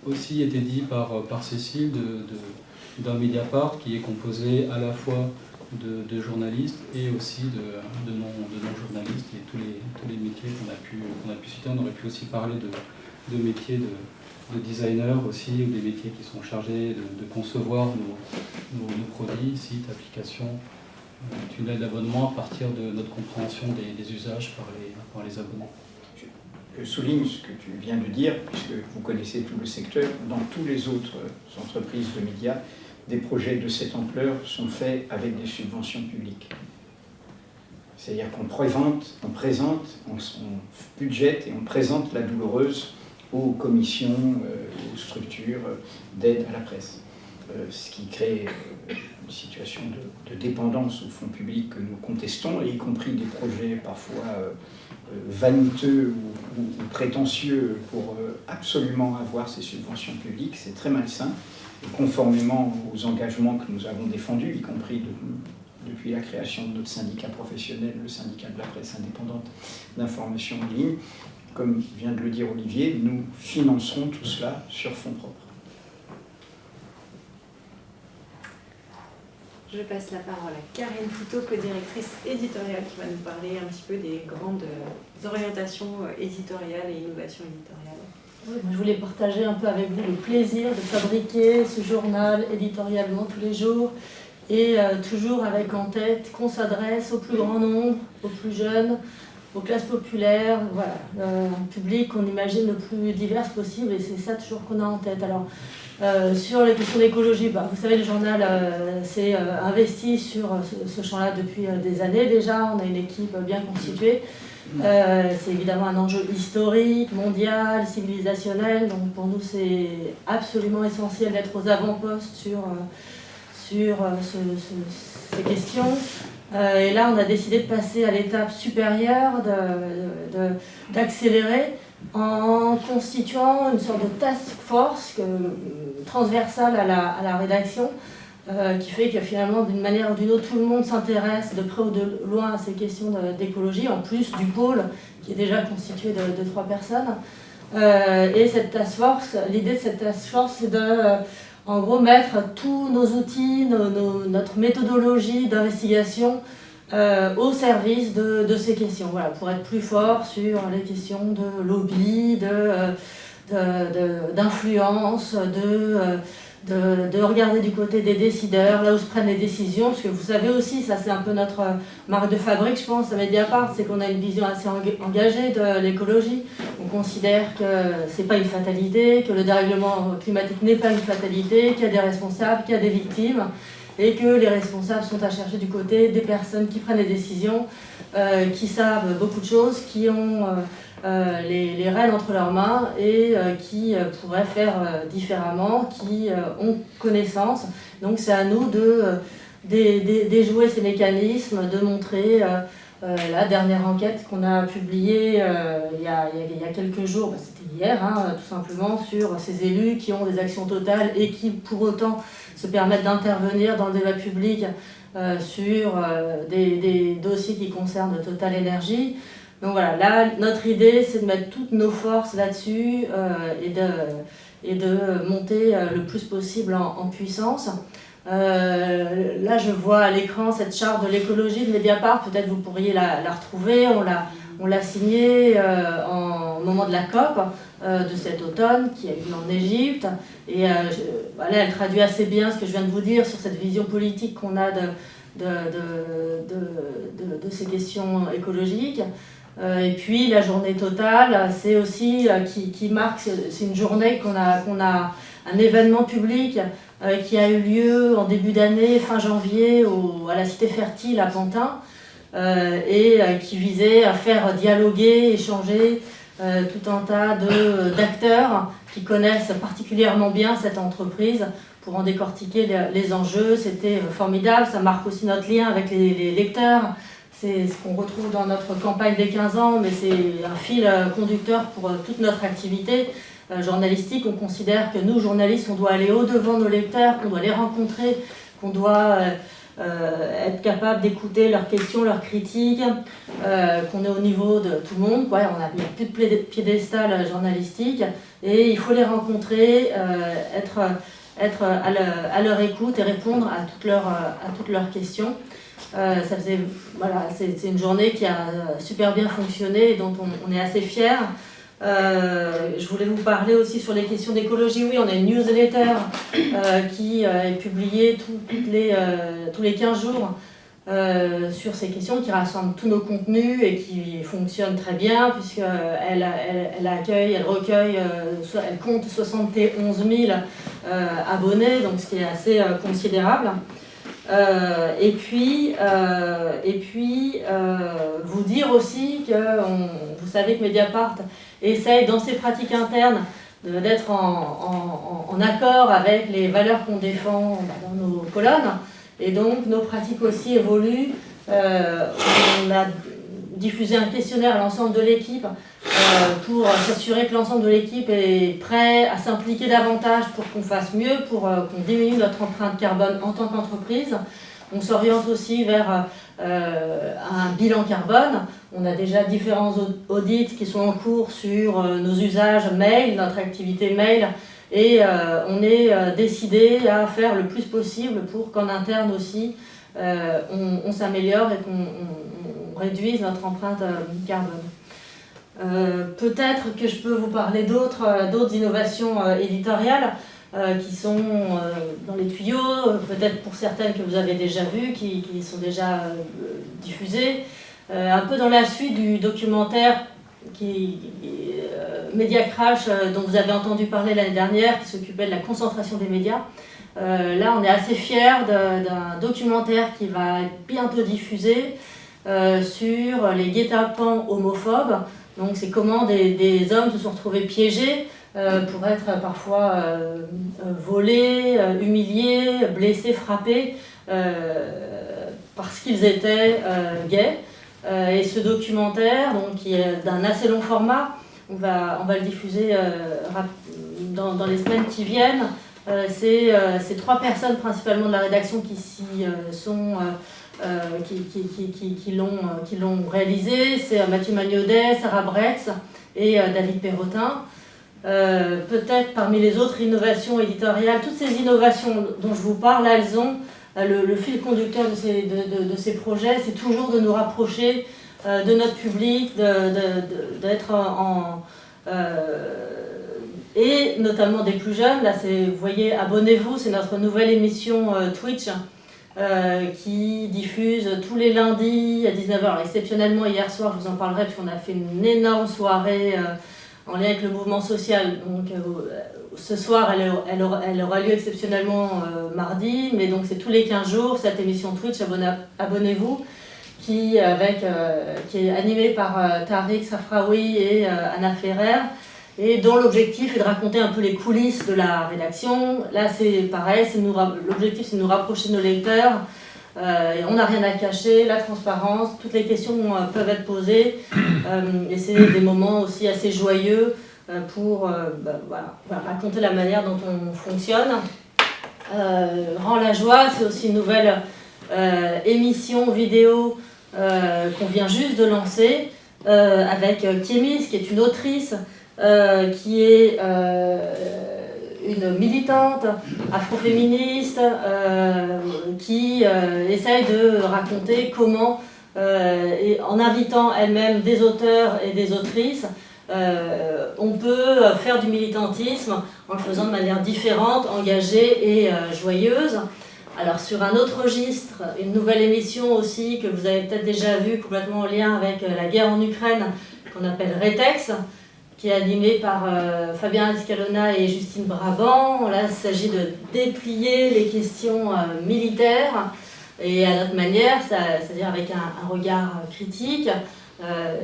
aussi été dit par Cécile d'un Mediapart qui est composé à la fois de journalistes et aussi de non-journalistes et tous les métiers qu'on a pu citer. On aurait pu aussi parler de métiers de designers aussi, ou des métiers qui sont chargés de concevoir nos produits, sites, applications, tunnel d'abonnement à partir de notre compréhension des usages par les abonnés. Je souligne ce que tu viens de dire, puisque vous connaissez tout le secteur. Dans tous les autres entreprises de médias, des projets de cette ampleur sont faits avec des subventions publiques. C'est-à-dire qu'on présente, on budgète et on présente la douloureuse aux commissions, aux structures d'aide à la presse. Ce qui crée une situation de dépendance aux fonds publics que nous contestons, et y compris des projets parfois vaniteux ou prétentieux pour absolument avoir ces subventions publiques. C'est très malsain, et conformément aux engagements que nous avons défendus, y compris depuis la création de notre syndicat professionnel, le syndicat de la presse indépendante d'information en ligne. Comme vient de le dire Olivier, nous financerons tout cela sur fonds propres. Je passe la parole à Karine Foutot, co-directrice éditoriale, qui va nous parler un petit peu des grandes orientations éditoriales et innovations éditoriales. Oui, moi, je voulais partager un peu avec vous le plaisir de fabriquer ce journal éditorialement tous les jours, et toujours avec en tête qu'on s'adresse au plus grand nombre, aux plus jeunes, aux classes populaires, voilà, un public qu'on imagine le plus divers possible, et c'est ça toujours qu'on a en tête. Alors, sur les questions d'écologie, vous savez, le journal s'est investi sur ce champ-là depuis des années déjà. On a une équipe bien constituée. C'est évidemment un enjeu historique, mondial, civilisationnel. Donc pour nous, c'est absolument essentiel d'être aux avant-postes sur ces questions. Et là, on a décidé de passer à l'étape supérieure, d'accélérer en constituant une sorte de task force transversale à la rédaction, qui fait que finalement, d'une manière ou d'une autre, tout le monde s'intéresse de près ou de loin à ces questions d'écologie, en plus du pôle qui est déjà constitué de 3 personnes. Et cette task force, l'idée de cette task force, c'est en gros mettre tous nos outils, notre méthodologie d'investigation au service de ces questions, voilà, pour être plus fort sur les questions de lobby, d'influence, de regarder du côté des décideurs, là où se prennent les décisions, parce que vous savez aussi, ça c'est un peu notre marque de fabrique, je pense, à Mediapart, c'est qu'on a une vision assez engagée de l'écologie. On considère que c'est pas une fatalité, que le dérèglement climatique n'est pas une fatalité, qu'il y a des responsables, qu'il y a des victimes, et que les responsables sont à chercher du côté des personnes qui prennent les décisions, qui savent beaucoup de choses, qui ont les rênes entre leurs mains et qui pourraient faire différemment, qui ont connaissance. Donc c'est à nous de déjouer ces mécanismes, de montrer la dernière enquête qu'on a publiée il y a quelques jours, c'était hier, tout simplement, sur ces élus qui ont des actions totales et qui pour autant se permettent d'intervenir dans le débat public sur des dossiers qui concernent Total Énergie. Donc voilà, là, notre idée, c'est de mettre toutes nos forces là-dessus et de monter le plus possible en puissance. Là, je vois à l'écran cette charte de l'écologie de Mediapart. Peut-être vous pourriez la retrouver. On l'a signée au moment de la COP de cet automne qui a eu lieu en Égypte. Et là, elle traduit assez bien ce que je viens de vous dire sur cette vision politique qu'on a de ces questions écologiques. Et puis la journée totale, c'est aussi qui marque, c'est une journée qu'on a un événement public qui a eu lieu en début d'année, fin janvier, à la Cité Fertile à Pantin, et qui visait à faire dialoguer, échanger tout un tas d'acteurs qui connaissent particulièrement bien cette entreprise pour en décortiquer les enjeux. C'était formidable, ça marque aussi notre lien avec les lecteurs. C'est ce qu'on retrouve dans notre campagne des 15 ans, mais c'est un fil conducteur pour toute notre activité journalistique. On considère que nous, journalistes, on doit aller au-devant de nos lecteurs, qu'on doit les rencontrer, qu'on doit être capable d'écouter leurs questions, leurs critiques, qu'on est au niveau de tout le monde, quoi. On n'a plus de piédestal journalistique, et il faut les rencontrer, être à leur écoute et répondre à toutes leurs questions. C'est une journée qui a super bien fonctionné et dont on est assez fiers. Je voulais vous parler aussi sur les questions d'écologie. Oui, on a une newsletter qui est publiée tous les 15 jours sur ces questions, qui rassemble tous nos contenus et qui fonctionne très bien, puisqu'elle elle recueille, elle compte 71 000 abonnés, donc ce qui est assez considérable. Et puis, vous dire aussi que vous savez que Mediapart essaye dans ses pratiques internes d'être en accord avec les valeurs qu'on défend dans nos colonnes. Et donc nos pratiques aussi évoluent. On a diffusé un questionnaire à l'ensemble de l'équipe pour s'assurer que l'ensemble de l'équipe est prêt à s'impliquer davantage pour qu'on fasse mieux, pour qu'on diminue notre empreinte carbone en tant qu'entreprise. On s'oriente aussi vers un bilan carbone. On a déjà différents audits qui sont en cours sur nos usages mail, notre activité mail, et on est décidé à faire le plus possible pour qu'en interne aussi, on s'améliore et qu'on réduise notre empreinte carbone. Peut-être que je peux vous parler d'autres innovations éditoriales qui sont dans les tuyaux, peut-être pour certaines que vous avez déjà vues, qui sont déjà diffusées. Un peu dans la suite du documentaire Média Crash, dont vous avez entendu parler l'année dernière, qui s'occupait de la concentration des médias. Là, on est assez fiers d'un documentaire qui va être bientôt diffusé sur les guet-apens homophobes. Donc, c'est comment des hommes se sont retrouvés piégés pour être parfois volés, humiliés, blessés, frappés parce qu'ils étaient gays. Et ce documentaire, donc, qui est d'un assez long format, on va le diffuser dans les semaines qui viennent. C'est 3 personnes principalement de la rédaction qui s'y sont qui l'ont réalisé. C'est Mathieu Magnaudet, Sarah Brex et David Perrotin. Peut-être parmi les autres innovations éditoriales, toutes ces innovations dont je vous parle, là, elles ont le fil conducteur de ces projets, c'est toujours de nous rapprocher de notre public, d'être et notamment des plus jeunes. Là, vous voyez, abonnez-vous, c'est notre nouvelle émission Twitch qui diffuse tous les lundis à 19h. Alors, exceptionnellement, hier soir, je vous en parlerai, parce qu'on a fait une énorme soirée en lien avec le mouvement social. Donc, ce soir, elle aura lieu exceptionnellement mardi, mais donc c'est tous les 15 jours, cette émission Twitch, abonnez-vous, qui est animée par Tariq Safraoui et Anna Ferrer, et dont l'objectif est de raconter un peu les coulisses de la rédaction. Là, c'est pareil, l'objectif c'est de nous rapprocher de nos lecteurs, et on n'a rien à cacher, la transparence, toutes les questions peuvent être posées, et c'est des moments aussi assez joyeux pour raconter la manière dont on fonctionne. Rend la joie, c'est aussi une nouvelle émission vidéo qu'on vient juste de lancer avec Kémis, qui est une autrice, qui est une militante afroféministe qui essaye de raconter comment, et en invitant elle-même des auteurs et des autrices, on peut faire du militantisme en le faisant de manière différente, engagée et joyeuse. Alors sur un autre registre, une nouvelle émission aussi que vous avez peut-être déjà vue, complètement en lien avec la guerre en Ukraine, qu'on appelle Retex, qui est animée par Fabien Escalona et Justine Brabant. Là, il s'agit de déplier les questions militaires et à notre manière, c'est-à-dire avec un regard critique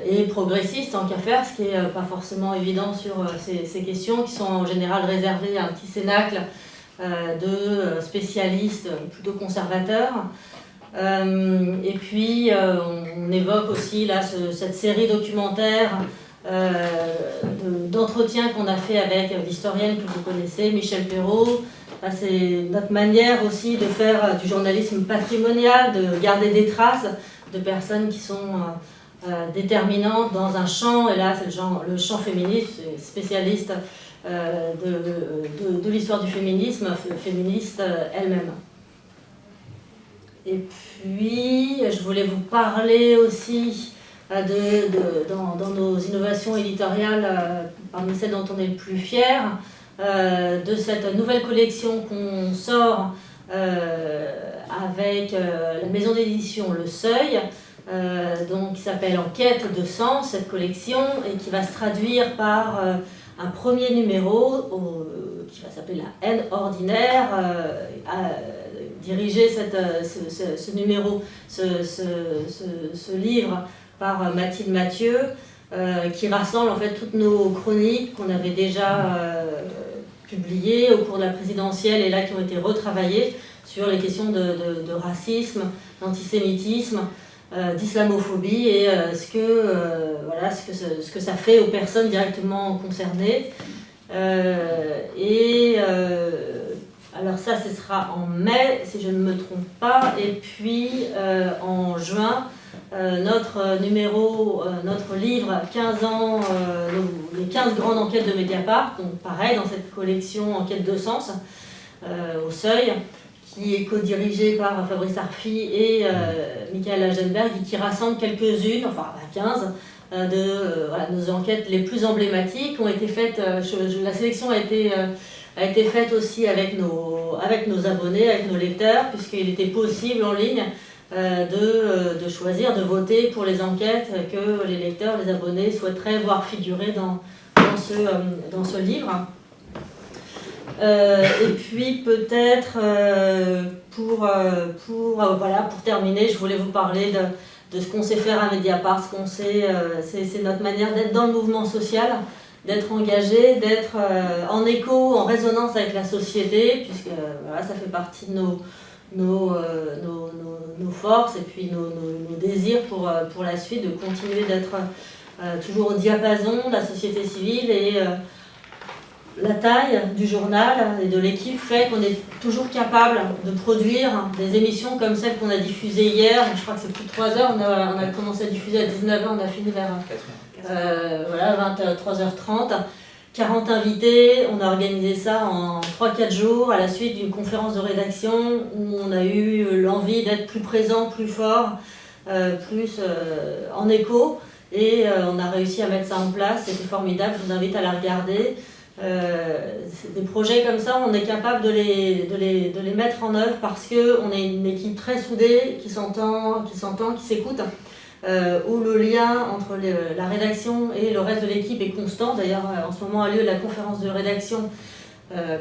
et progressiste en qu'à faire, ce qui n'est pas forcément évident sur ces questions qui sont en général réservées à un petit cénacle de spécialistes plutôt conservateurs. Et puis on évoque aussi là, cette série documentaire d'entretiens qu'on a fait avec l'historienne que vous connaissez, Michel Perrault. C'est notre manière aussi de faire du journalisme patrimonial, de garder des traces de personnes qui sont déterminantes dans un champ, et là c'est le champ féministe, spécialiste de l'histoire du féminisme, féministe elle-même. Et puis je voulais vous parler aussi dans nos innovations éditoriales, parmi celles dont on est le plus fier, de cette nouvelle collection qu'on sort avec la maison d'édition Le Seuil, donc, qui s'appelle En quête de sens, cette collection, et qui va se traduire par un premier numéro qui va s'appeler La haine ordinaire, diriger ce numéro, ce livre par Mathilde Mathieu, qui rassemble en fait toutes nos chroniques qu'on avait déjà publiées au cours de la présidentielle et là qui ont été retravaillées sur les questions de racisme, d'antisémitisme, d'islamophobie et ce que ça fait aux personnes directement concernées. Alors ça, ce sera en mai, si je ne me trompe pas, et puis en juin, notre livre 15 ans, les 15 grandes enquêtes de Mediapart, donc pareil, dans cette collection Enquête de sens, au Seuil, qui est co-dirigée par Fabrice Arfi et Michael Agenberg, et qui rassemble quelques-unes, enfin 15, de nos enquêtes les plus emblématiques, ont été faites, la sélection a été faite aussi avec nos abonnés, avec nos lecteurs, puisqu'il était possible en ligne de choisir, de voter pour les enquêtes que les lecteurs, les abonnés souhaiteraient voir figurer dans ce livre. Et puis peut-être pour terminer, je voulais vous parler de ce qu'on sait faire à Mediapart, c'est notre manière d'être dans le mouvement social, d'être engagé, d'être en écho, en résonance avec la société, puisque ça fait partie de nos forces et puis nos désirs pour la suite, de continuer d'être toujours au diapason de la société civile. Et la taille du journal et de l'équipe fait qu'on est toujours capable de produire des émissions comme celle qu'on a diffusée hier. Je crois que c'est plus de 3 heures, on a commencé à diffuser à 19h, on a fini vers 23h30. 40 invités, on a organisé ça en 3-4 jours à la suite d'une conférence de rédaction où on a eu l'envie d'être plus présent, plus fort, plus en écho, et on a réussi à mettre ça en place. C'était formidable, je vous invite à la regarder. Des projets comme ça, on est capable de les mettre en œuvre parce qu'on est une équipe très soudée, qui s'entend, qui s'écoute, où le lien entre la rédaction et le reste de l'équipe est constant. D'ailleurs, en ce moment a lieu la conférence de rédaction,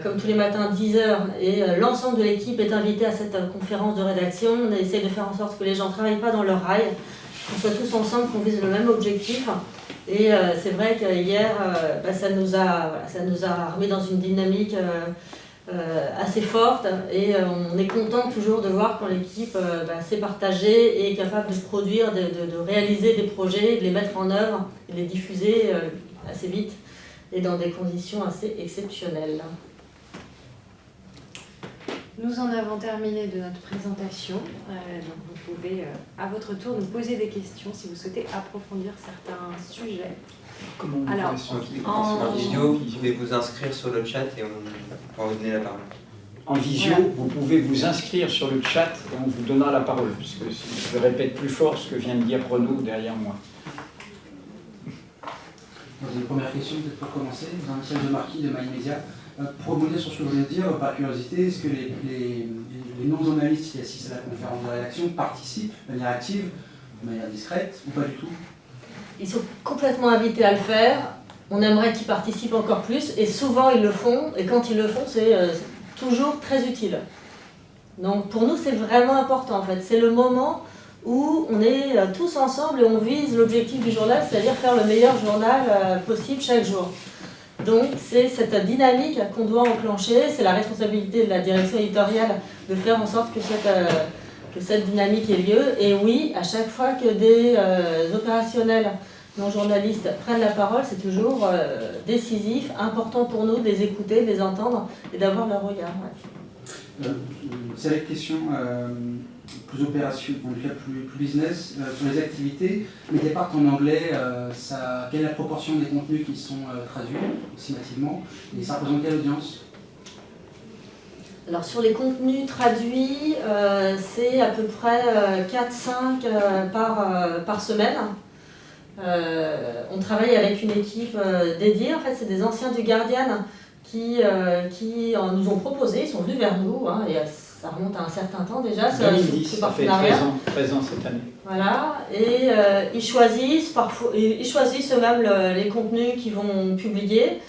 comme tous les matins, 10h, et l'ensemble de l'équipe est invité à cette conférence de rédaction. On essaie de faire en sorte que les gens ne travaillent pas dans leur rail, qu'on soit tous ensemble, qu'on vise le même objectif. Et c'est vrai qu'hier, ça nous a remis dans une dynamique assez forte, et on est content toujours de voir quand l'équipe s'est partagée et est capable de produire, de réaliser des projets, de les mettre en œuvre et de les diffuser assez vite et dans des conditions assez exceptionnelles. Nous en avons terminé de notre présentation, donc vous pouvez à votre tour nous poser des questions si vous souhaitez approfondir certains sujets. Comment on Alors, fait ça En vidéo, vous pouvez vous inscrire sur le chat et on va vous donner la parole. En visio, Voilà. vous pouvez vous inscrire sur le chat et on vous donnera la parole, puisque je répète plus fort ce que vient de dire Renaud derrière moi. J'ai une première question peut-être pour commencer. Jean-Michel Demarquis de MyMedia. Pour rebondir sur ce que vous venez de dire, par curiosité, est-ce que les non-journalistes qui assistent à la conférence de rédaction participent de manière active, de manière discrète, ou pas du tout? Ils sont complètement invités à le faire. On aimerait qu'ils participent encore plus, et souvent ils le font, et quand ils le font, c'est toujours très utile. Donc pour nous, c'est vraiment important en fait. C'est le moment où on est tous ensemble et on vise l'objectif du journal, c'est-à-dire faire le meilleur journal possible chaque jour. Donc c'est cette dynamique qu'on doit enclencher, c'est la responsabilité de la direction éditoriale de faire en sorte que cette dynamique ait lieu. Et oui, à chaque fois que des opérationnels non-journalistes prennent la parole, c'est toujours décisif, important pour nous de les écouter, de les entendre et d'avoir leur regard. Ouais. C'est la question plus opération, en tout cas plus business, sur les activités. Mediapart en anglais, quelle est la proportion des contenus qui sont traduits approximativement et ça représente quelle audience? Alors sur les contenus traduits, c'est à peu près 4-5 par semaine. On travaille avec une équipe dédiée, en fait c'est des anciens du Guardian qui nous ont proposé, ils sont venus vers nous, et ça remonte à un certain temps déjà, 2010, ce ça fait partenariat. 13 ans cette année. Voilà, et ils choisissent eux-mêmes les contenus qu'ils vont publier,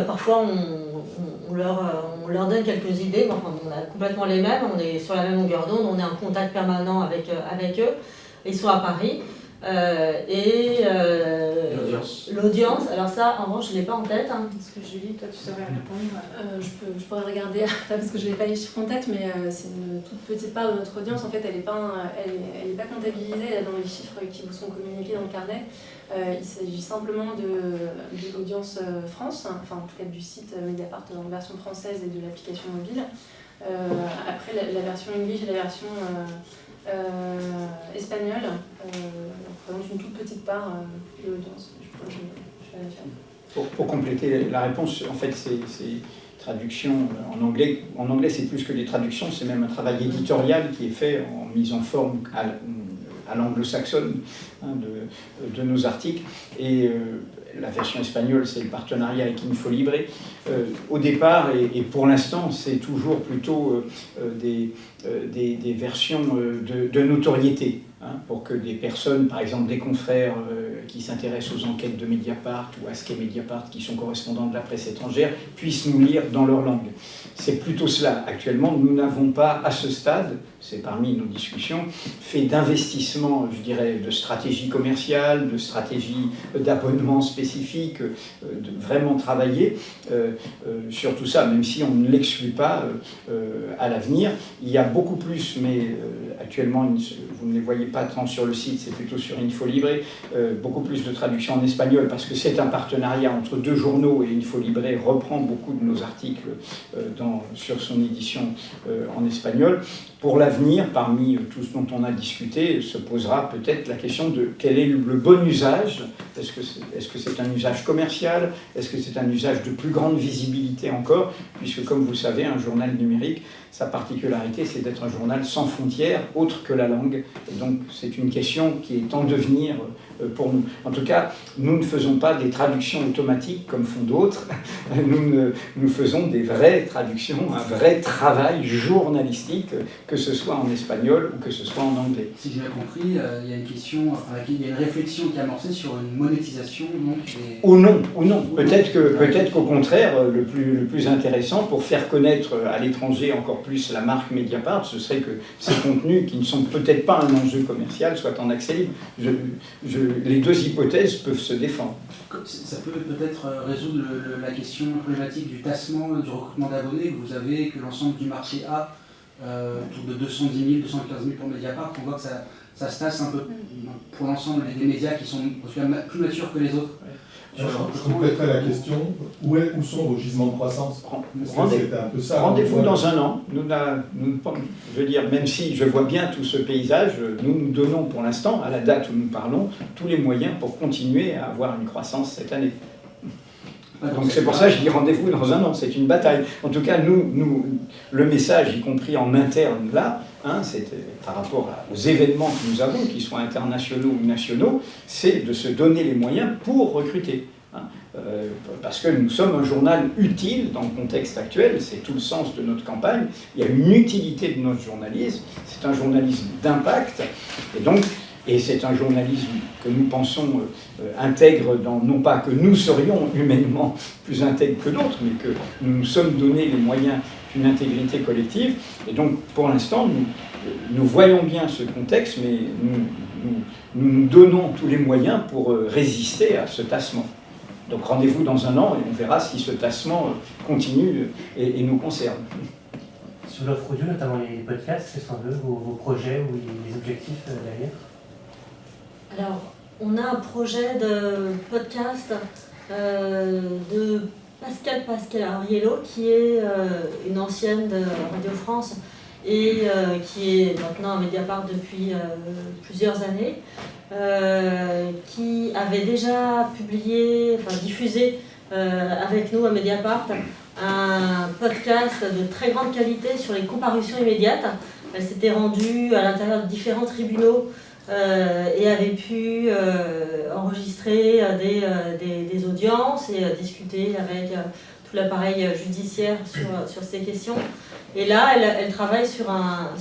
parfois on leur donne quelques idées, mais enfin, on a complètement les mêmes, on est sur la même longueur d'onde, on est en contact permanent avec eux, ils sont à Paris. L'audience, alors ça en revanche je ne l'ai pas en tête. Parce que Julie, toi tu saurais répondre. Je pourrais regarder, parce que je n'ai pas les chiffres en tête, mais c'est une toute petite part de notre audience. En fait, elle n'est pas comptabilisée dans les chiffres qui vous sont communiqués dans le carnet. Il s'agit simplement de l'audience France, enfin en tout cas du site Mediapart en version française et de l'application mobile. Après, la version English et la version espagnole représentent une toute petite part de l'audience. Je vais la faire. Pour compléter la réponse, en fait, c'est traductions en anglais. En anglais, c'est plus que des traductions, c'est même un travail éditorial qui est fait en mise en forme à l'anglo-saxonne de nos articles. Et la version espagnole, c'est le partenariat avec InfoLibre. Au départ, et pour l'instant, c'est toujours plutôt des versions de notoriété, pour que des personnes, par exemple des confrères qui s'intéressent aux enquêtes de Mediapart ou à ce qu'est Mediapart, qui sont correspondants de la presse étrangère, puissent nous lire dans leur langue. C'est plutôt cela. Actuellement, nous n'avons pas, à ce stade, c'est parmi nos discussions, fait d'investissement, je dirais, de stratégie commerciale, de stratégie d'abonnement spécifique, de vraiment travailler sur tout ça, même si on ne l'exclut pas à l'avenir. Il y a beaucoup plus, mais actuellement, vous ne les voyez pas tant sur le site, c'est plutôt sur InfoLibre, beaucoup plus de traduction en espagnol, parce que c'est un partenariat entre deux journaux, et InfoLibre reprend beaucoup de nos articles sur son édition en espagnol. Pour l'avenir, parmi tout ce dont on a discuté, se posera peut-être la question de quel est le bon usage. Est-ce que c'est un usage commercial? Est-ce que c'est un usage de plus grande visibilité encore? Puisque, comme vous le savez, un journal numérique, sa particularité, c'est d'être un journal sans frontières, autre que la langue. Et donc, c'est une question qui est en devenir pour nous. En tout cas, nous ne faisons pas des traductions automatiques comme font d'autres. Nous faisons des vraies traductions, un vrai travail journalistique, que ce soit en espagnol ou que ce soit en anglais. Si j'ai bien compris, il y a une question, il y a une réflexion qui est amorcée sur une monétisation. Ou non. Peut-être qu'au contraire, le plus intéressant pour faire connaître à l'étranger encore plus la marque Mediapart, ce serait que ces contenus qui ne sont peut-être pas un enjeu commercial soient en accès libre. Les deux hypothèses peuvent se défendre. Ça peut peut-être résoudre la question problématique du tassement, du recrutement d'abonnés que vous avez, que l'ensemble du marché a, autour de 210 000, 215 000 pour Mediapart. On voit que ça se tasse un peu pour l'ensemble des médias qui sont plus matures que les autres. Je compléterai la question, où sont vos gisements de croissance? Rendez-vous dans un an. Je veux dire, même si je vois bien tout ce paysage, nous donnons pour l'instant, à la date où nous parlons, tous les moyens pour continuer à avoir une croissance cette année. Donc c'est pour ça que je dis rendez-vous dans un an, c'est une bataille. En tout cas, le message, y compris en interne là, c'est par rapport aux événements que nous avons, qu'ils soient internationaux ou nationaux, c'est de se donner les moyens pour recruter. Parce que nous sommes un journal utile dans le contexte actuel, c'est tout le sens de notre campagne, il y a une utilité de notre journalisme, c'est un journalisme d'impact, et c'est un journalisme que nous pensons intègre, non pas que nous serions humainement plus intègres que d'autres, mais que nous nous sommes donné les moyens d'une intégrité collective. Et donc, pour l'instant, nous voyons bien ce contexte, mais nous donnons tous les moyens pour résister à ce tassement. Donc, rendez-vous dans un an et on verra si ce tassement continue et nous concerne. Sur l'offre audio, notamment les podcasts, quels sont vos projets ou les objectifs derrière? Alors, on a un projet de podcast de Pascal Ariello, qui est une ancienne de Radio France et qui est maintenant à Mediapart depuis plusieurs années, qui avait déjà diffusé avec nous à Mediapart un podcast de très grande qualité sur les comparutions immédiates. Elle s'était rendue à l'intérieur de différents tribunaux et avait pu enregistrer des audiences et discuter avec tout l'appareil judiciaire sur ces questions. Et là, elle travaille sur un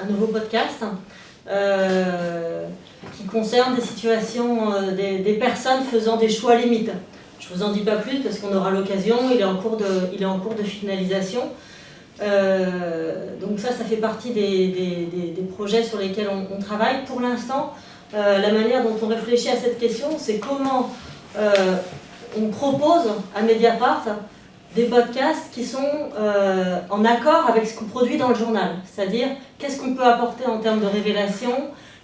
nouveau podcast qui concerne des situations, des personnes faisant des choix limites. Je ne vous en dis pas plus parce qu'on aura l'occasion, il est en cours de finalisation. Donc ça fait partie des projets sur lesquels on travaille. Pour l'instant, la manière dont on réfléchit à cette question, c'est comment on propose à Mediapart des podcasts qui sont en accord avec ce qu'on produit dans le journal. C'est-à-dire, qu'est-ce qu'on peut apporter en termes de révélation,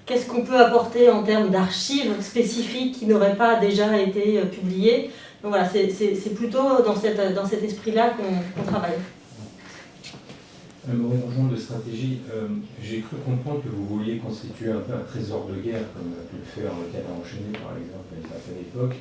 qu'est-ce qu'on peut apporter en termes d'archives spécifiques qui n'auraient pas déjà été publiées. Donc voilà, c'est plutôt dans cet esprit-là qu'on travaille. Changement de stratégie, j'ai cru comprendre que vous vouliez constituer un peu un trésor de guerre, comme a pu le faire le Canard enchaîné par exemple à une certaine époque.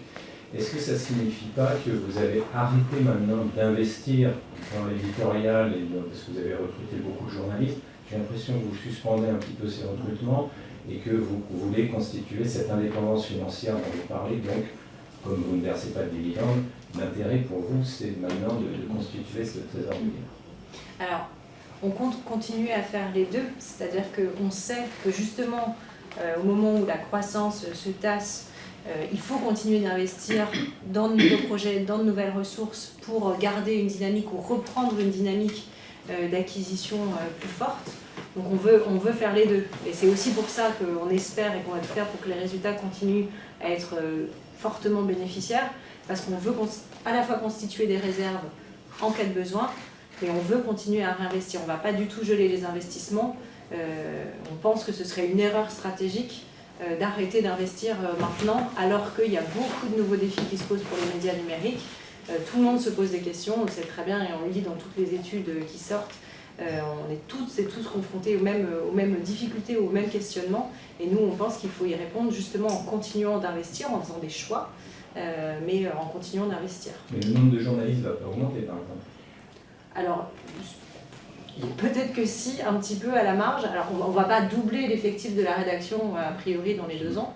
Est-ce que ça ne signifie pas que vous avez arrêté maintenant d'investir dans l'éditorial, parce que vous avez recruté beaucoup de journalistes? J'ai l'impression que vous suspendez un petit peu ces recrutements et que vous voulez constituer cette indépendance financière dont vous parlez. Donc, comme vous ne versez pas de dividendes, l'intérêt pour vous, c'est maintenant de constituer ce trésor de guerre. Alors, on compte continuer à faire les deux, c'est-à-dire qu'on sait que justement, au moment où la croissance se tasse, il faut continuer d'investir dans de nouveaux projets, dans de nouvelles ressources pour garder une dynamique ou reprendre une dynamique d'acquisition plus forte. Donc on veut faire les deux. Et c'est aussi pour ça qu'on espère et qu'on va tout faire pour que les résultats continuent à être fortement bénéficiaires, parce qu'on veut à la fois constituer des réserves en cas de besoin, et on veut continuer à réinvestir. On ne va pas du tout geler les investissements. On pense que ce serait une erreur stratégique d'arrêter d'investir maintenant, alors qu'il y a beaucoup de nouveaux défis qui se posent pour les médias numériques. Tout le monde se pose des questions, on le sait très bien, et on le lit dans toutes les études qui sortent. On est toutes et tous confrontés aux mêmes difficultés, aux mêmes questionnements, et nous on pense qu'il faut y répondre justement en continuant d'investir, en faisant des choix, mais en continuant d'investir. Mais le nombre de journalistes va pas augmenter par exemple? Alors, peut-être que si, un petit peu à la marge. Alors, on ne va pas doubler l'effectif de la rédaction, a priori, dans les 2 ans,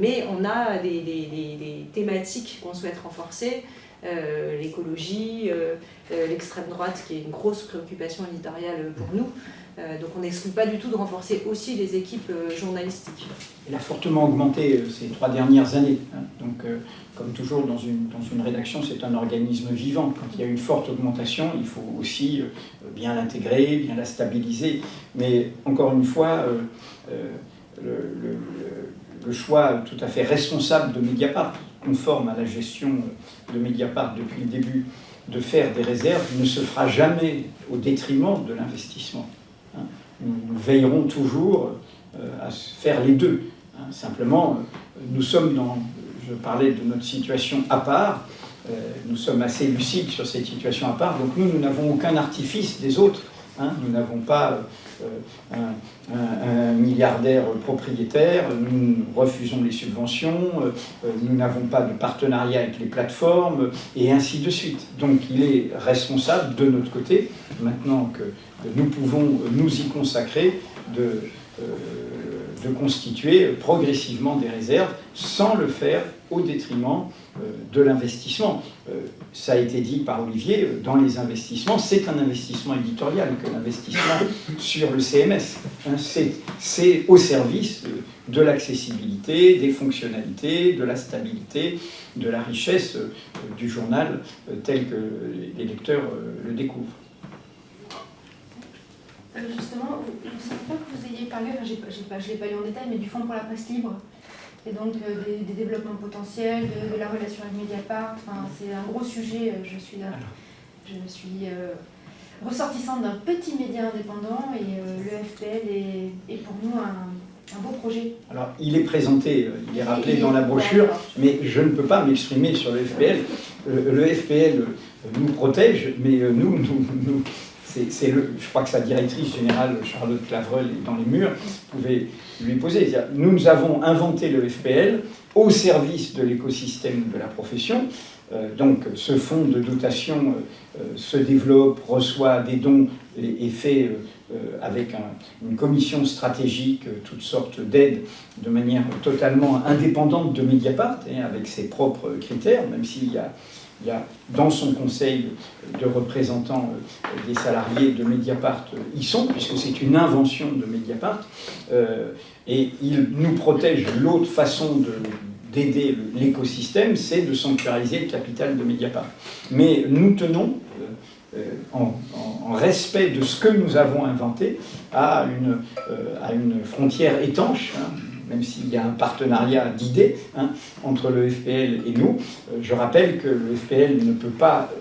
mais on a des thématiques qu'on souhaite renforcer, l'écologie, l'extrême droite, qui est une grosse préoccupation éditoriale pour nous. Donc, on n'exclut pas du tout de renforcer aussi les équipes journalistiques. Il a fortement augmenté ces 3 dernières années. Donc, comme toujours dans une rédaction, c'est un organisme vivant. Quand il y a une forte augmentation, il faut aussi bien l'intégrer, bien la stabiliser. Mais encore une fois, le choix tout à fait responsable de Mediapart, conforme à la gestion de Mediapart depuis le début, de faire des réserves, ne se fera jamais au détriment de l'investissement. Nous veillerons toujours à faire les deux. Simplement, nous sommes je parlais de notre situation à part, nous sommes assez lucides sur cette situation à part, donc nous n'avons aucun artifice des autres. Nous n'avons pas un milliardaire propriétaire, nous refusons les subventions, nous n'avons pas de partenariat avec les plateformes, et ainsi de suite. Donc il est responsable de notre côté, maintenant que nous pouvons nous y consacrer, de constituer progressivement des réserves sans le faire au détriment de l'investissement. Ça a été dit par Olivier, dans les investissements, c'est un investissement éditorial que l'investissement sur le CMS. C'est au service de l'accessibilité, des fonctionnalités, de la stabilité, de la richesse du journal tel que les lecteurs le découvrent. Justement, je ne sais pas que vous ayez parlé, je ne l'ai pas lu en détail, mais du Fonds pour la presse libre, et donc des développements potentiels, de la relation avec Mediapart. Enfin, c'est un gros sujet. Je suis ressortissante d'un petit média indépendant, et le FPL est pour nous un beau projet. Alors, il est présenté, il est rappelé dans la brochure, mais je ne peux pas m'exprimer sur le FPL. Le FPL nous protège, mais nous je crois que sa directrice générale, Charlotte Clavreul, est dans les murs, vous pouvez lui poser. Nous avons inventé le FPL au service de l'écosystème de la profession. Donc ce fonds de dotation se développe, reçoit des dons est fait avec une commission stratégique, toutes sortes d'aides, de manière totalement indépendante de Mediapart, avec ses propres critères, même s'il y a dans son conseil de représentants des salariés de Mediapart, y sont, puisque c'est une invention de Mediapart, et il nous protège. L'autre façon d'aider l'écosystème, c'est de sanctuariser le capital de Mediapart. Mais nous tenons, en respect de ce que nous avons inventé, à une frontière étanche, même s'il y a un partenariat d'idées entre le FPL et nous. Je rappelle que le FPL ne peut pas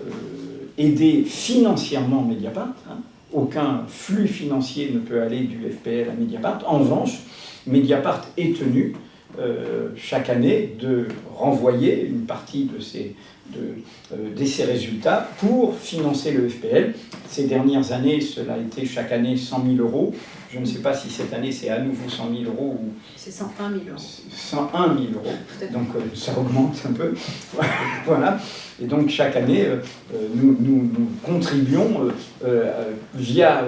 aider financièrement Mediapart. Aucun flux financier ne peut aller du FPL à Mediapart. En revanche, Mediapart est tenu chaque année de renvoyer une partie de ses résultats pour financer le FPL. Ces dernières années, cela a été chaque année 100 000 euros. Je ne sais pas si cette année c'est à nouveau 100 000 euros ou... C'est 101 000 euros. 101 000 euros. Donc ça augmente un peu. Voilà. Et donc chaque année, nous contribuons via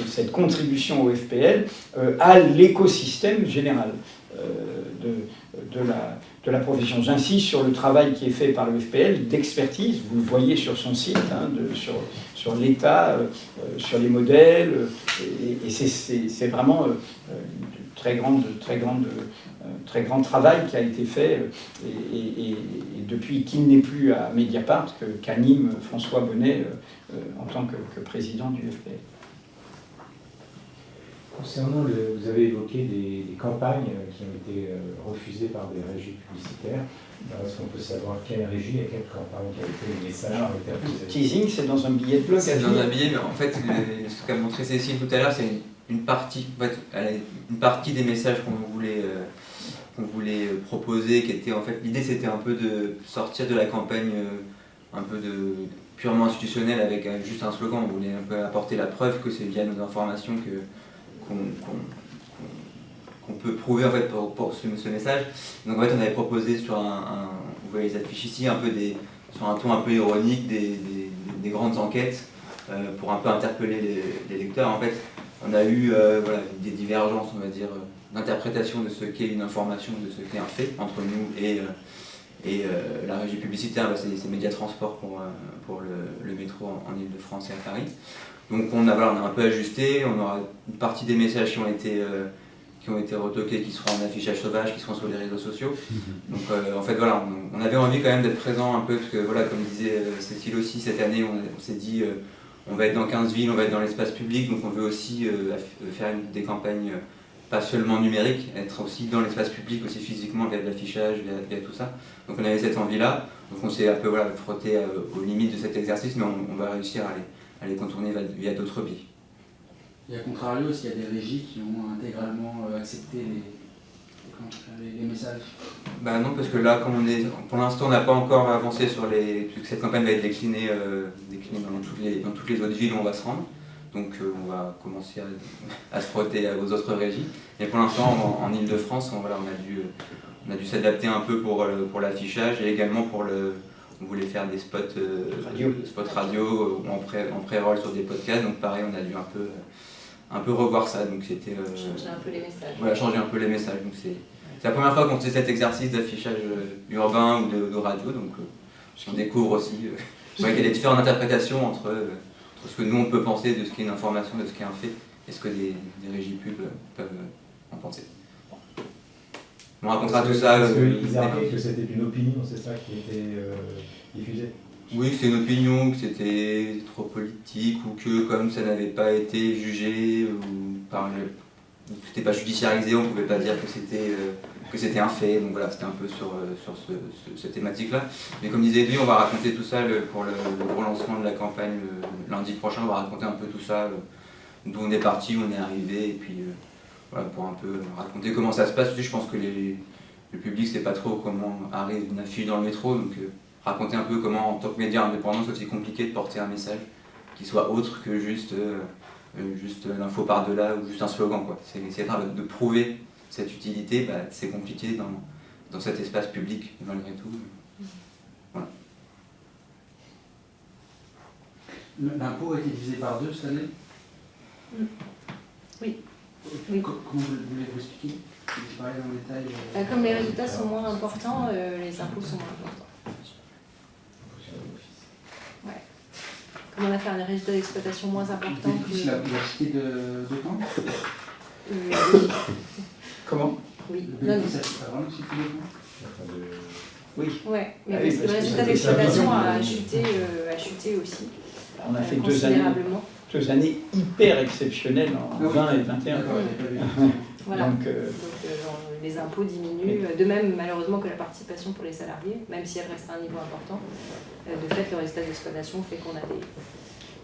cette contribution au FPL à l'écosystème général de la profession. J'insiste sur le travail qui est fait par le FPL d'expertise. Vous le voyez sur son site, sur l'état, sur les modèles. Et c'est vraiment très grand travail qui a été fait. Et depuis qu'il n'est plus à Mediapart, qu'anime François Bonnet en tant que président du FPL. Concernant vous avez évoqué des campagnes qui ont été refusées par des régies publicitaires. Est-ce qu'on peut savoir quelle régie et quelle campagne qui a été les messages qui ont été refusés? Teasing, c'est dans un billet de blog. C'est dans un billet, mais en fait, ce qu'a montré Cécile tout à l'heure, c'est une partie des messages qu'on voulait proposer, qui était en fait, l'idée c'était un peu de sortir de la campagne un peu purement institutionnelle avec juste un slogan. On voulait un peu apporter la preuve que c'est via nos informations qu'on peut prouver en fait pour ce message. Donc en fait on avait proposé sur vous voyez les affiches ici, sur un ton un peu ironique des grandes enquêtes pour un peu interpeller les lecteurs. En fait on a eu des divergences, on va dire, d'interprétation de ce qu'est une information, de ce qu'est un fait entre nous et la régie publicitaire. C'est Média Transport pour le métro en Ile-de-France et à Paris. Donc on a un peu ajusté, on aura une partie des messages qui ont été retoqués, qui seront en affichage sauvage, qui seront sur les réseaux sociaux. Donc en fait voilà, on avait envie quand même d'être présent un peu, parce que voilà, comme disait Cécile aussi, cette année on s'est dit on va être dans 15 villes, on va être dans l'espace public, donc on veut aussi faire des campagnes pas seulement numériques, être aussi dans l'espace public, aussi physiquement, via de l'affichage, via tout ça. Donc on avait cette envie-là, donc on s'est un peu frotté aux limites de cet exercice, mais on va réussir à les contourner via d'autres biais. Et à contrario, est-ce qu'il y a des régies qui ont intégralement accepté les messages? Non, parce que là, pour l'instant, on n'a pas encore avancé puisque cette campagne va être déclinée dans toutes les autres villes où on va se rendre. Donc on va commencer à se frotter aux autres régies. Mais pour l'instant, en Ile-de-France, on a dû s'adapter un peu pour l'affichage et également on voulait faire des spots radio ou en pré-roll sur des podcasts. Donc pareil, on a dû un peu revoir ça. Donc c'était changer un peu les messages. Voilà, changer un peu les messages. Donc c'est la première fois qu'on fait cet exercice d'affichage urbain ou de radio. Donc on découvre aussi qu'il y a des différentes interprétations entre ce que nous on peut penser de ce qu'est une information, de ce qu'est un fait, et ce que des régies pub peuvent en penser. On racontera tout ça. Ils avaient que c'était une opinion, c'est ça qui était diffusé? Oui, que c'était une opinion, que c'était trop politique, ou que comme ça n'avait pas été jugé, ou que c'était pas judiciarisé, on ne pouvait pas dire que c'était un fait. Donc voilà, c'était un peu sur cette thématique-là. Mais comme disait lui, on va raconter tout ça pour le gros lancement de la campagne lundi prochain. On va raconter un peu tout ça, d'où on est parti, où on est arrivé, et puis voilà, pour un peu raconter comment ça se passe. Je pense que le public ne sait pas trop comment arrive une affiche dans le métro, donc raconter un peu comment, en tant que média indépendant, c'est aussi compliqué de porter un message qui soit autre que juste l'info par-delà ou juste un slogan, quoi. C'est essayer de prouver cette utilité, c'est compliqué dans cet espace public, malgré tout. Voilà. L'impôt a été divisé par 2 cette année? Oui. Oui. Comment vous voulez-vous expliquer? Vous parlez dans le détail. Comme les résultats sont moins importants, les impôts sont moins importants. Ouais. Comme on a fait un résultat d'exploitation moins important que... C'est la cité de temps? Oui. Comment? Oui. Le bénéfice, c'est pas vraiment cité de temps? Oui. Ouais, mais Ah oui, parce que le parce que résultat ça d'exploitation a a chuté aussi. On a fait considérablement. 2 années hyper exceptionnelles en 20 et 21. Voilà. Donc, les impôts diminuent, de même malheureusement que la participation pour les salariés, même si elle reste à un niveau important. De fait, le résultat d'exploitation fait qu'on a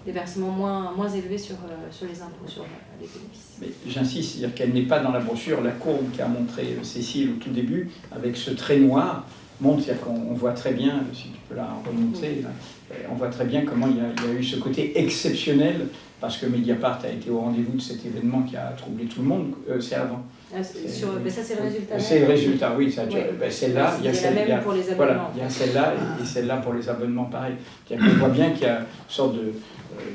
des versements moins élevés sur les impôts, sur les bénéfices. Mais j'insiste, c'est-à-dire qu'elle n'est pas dans la brochure, la courbe qu'a montré Cécile au tout début, avec ce trait noir, montre, c'est-à-dire qu'on voit très bien, si tu peux la remonter, là, on voit très bien comment il y a eu ce côté exceptionnel, parce que Mediapart a été au rendez-vous de cet événement qui a troublé tout le monde, c'est avant. Mais ça, c'est le résultat. C'est le résultat, oui. Celle-là, il y a celle-là pour les abonnements. Voilà, il y a celle-là et celle-là pour les abonnements, pareil. On voit bien qu'il y a une sorte de...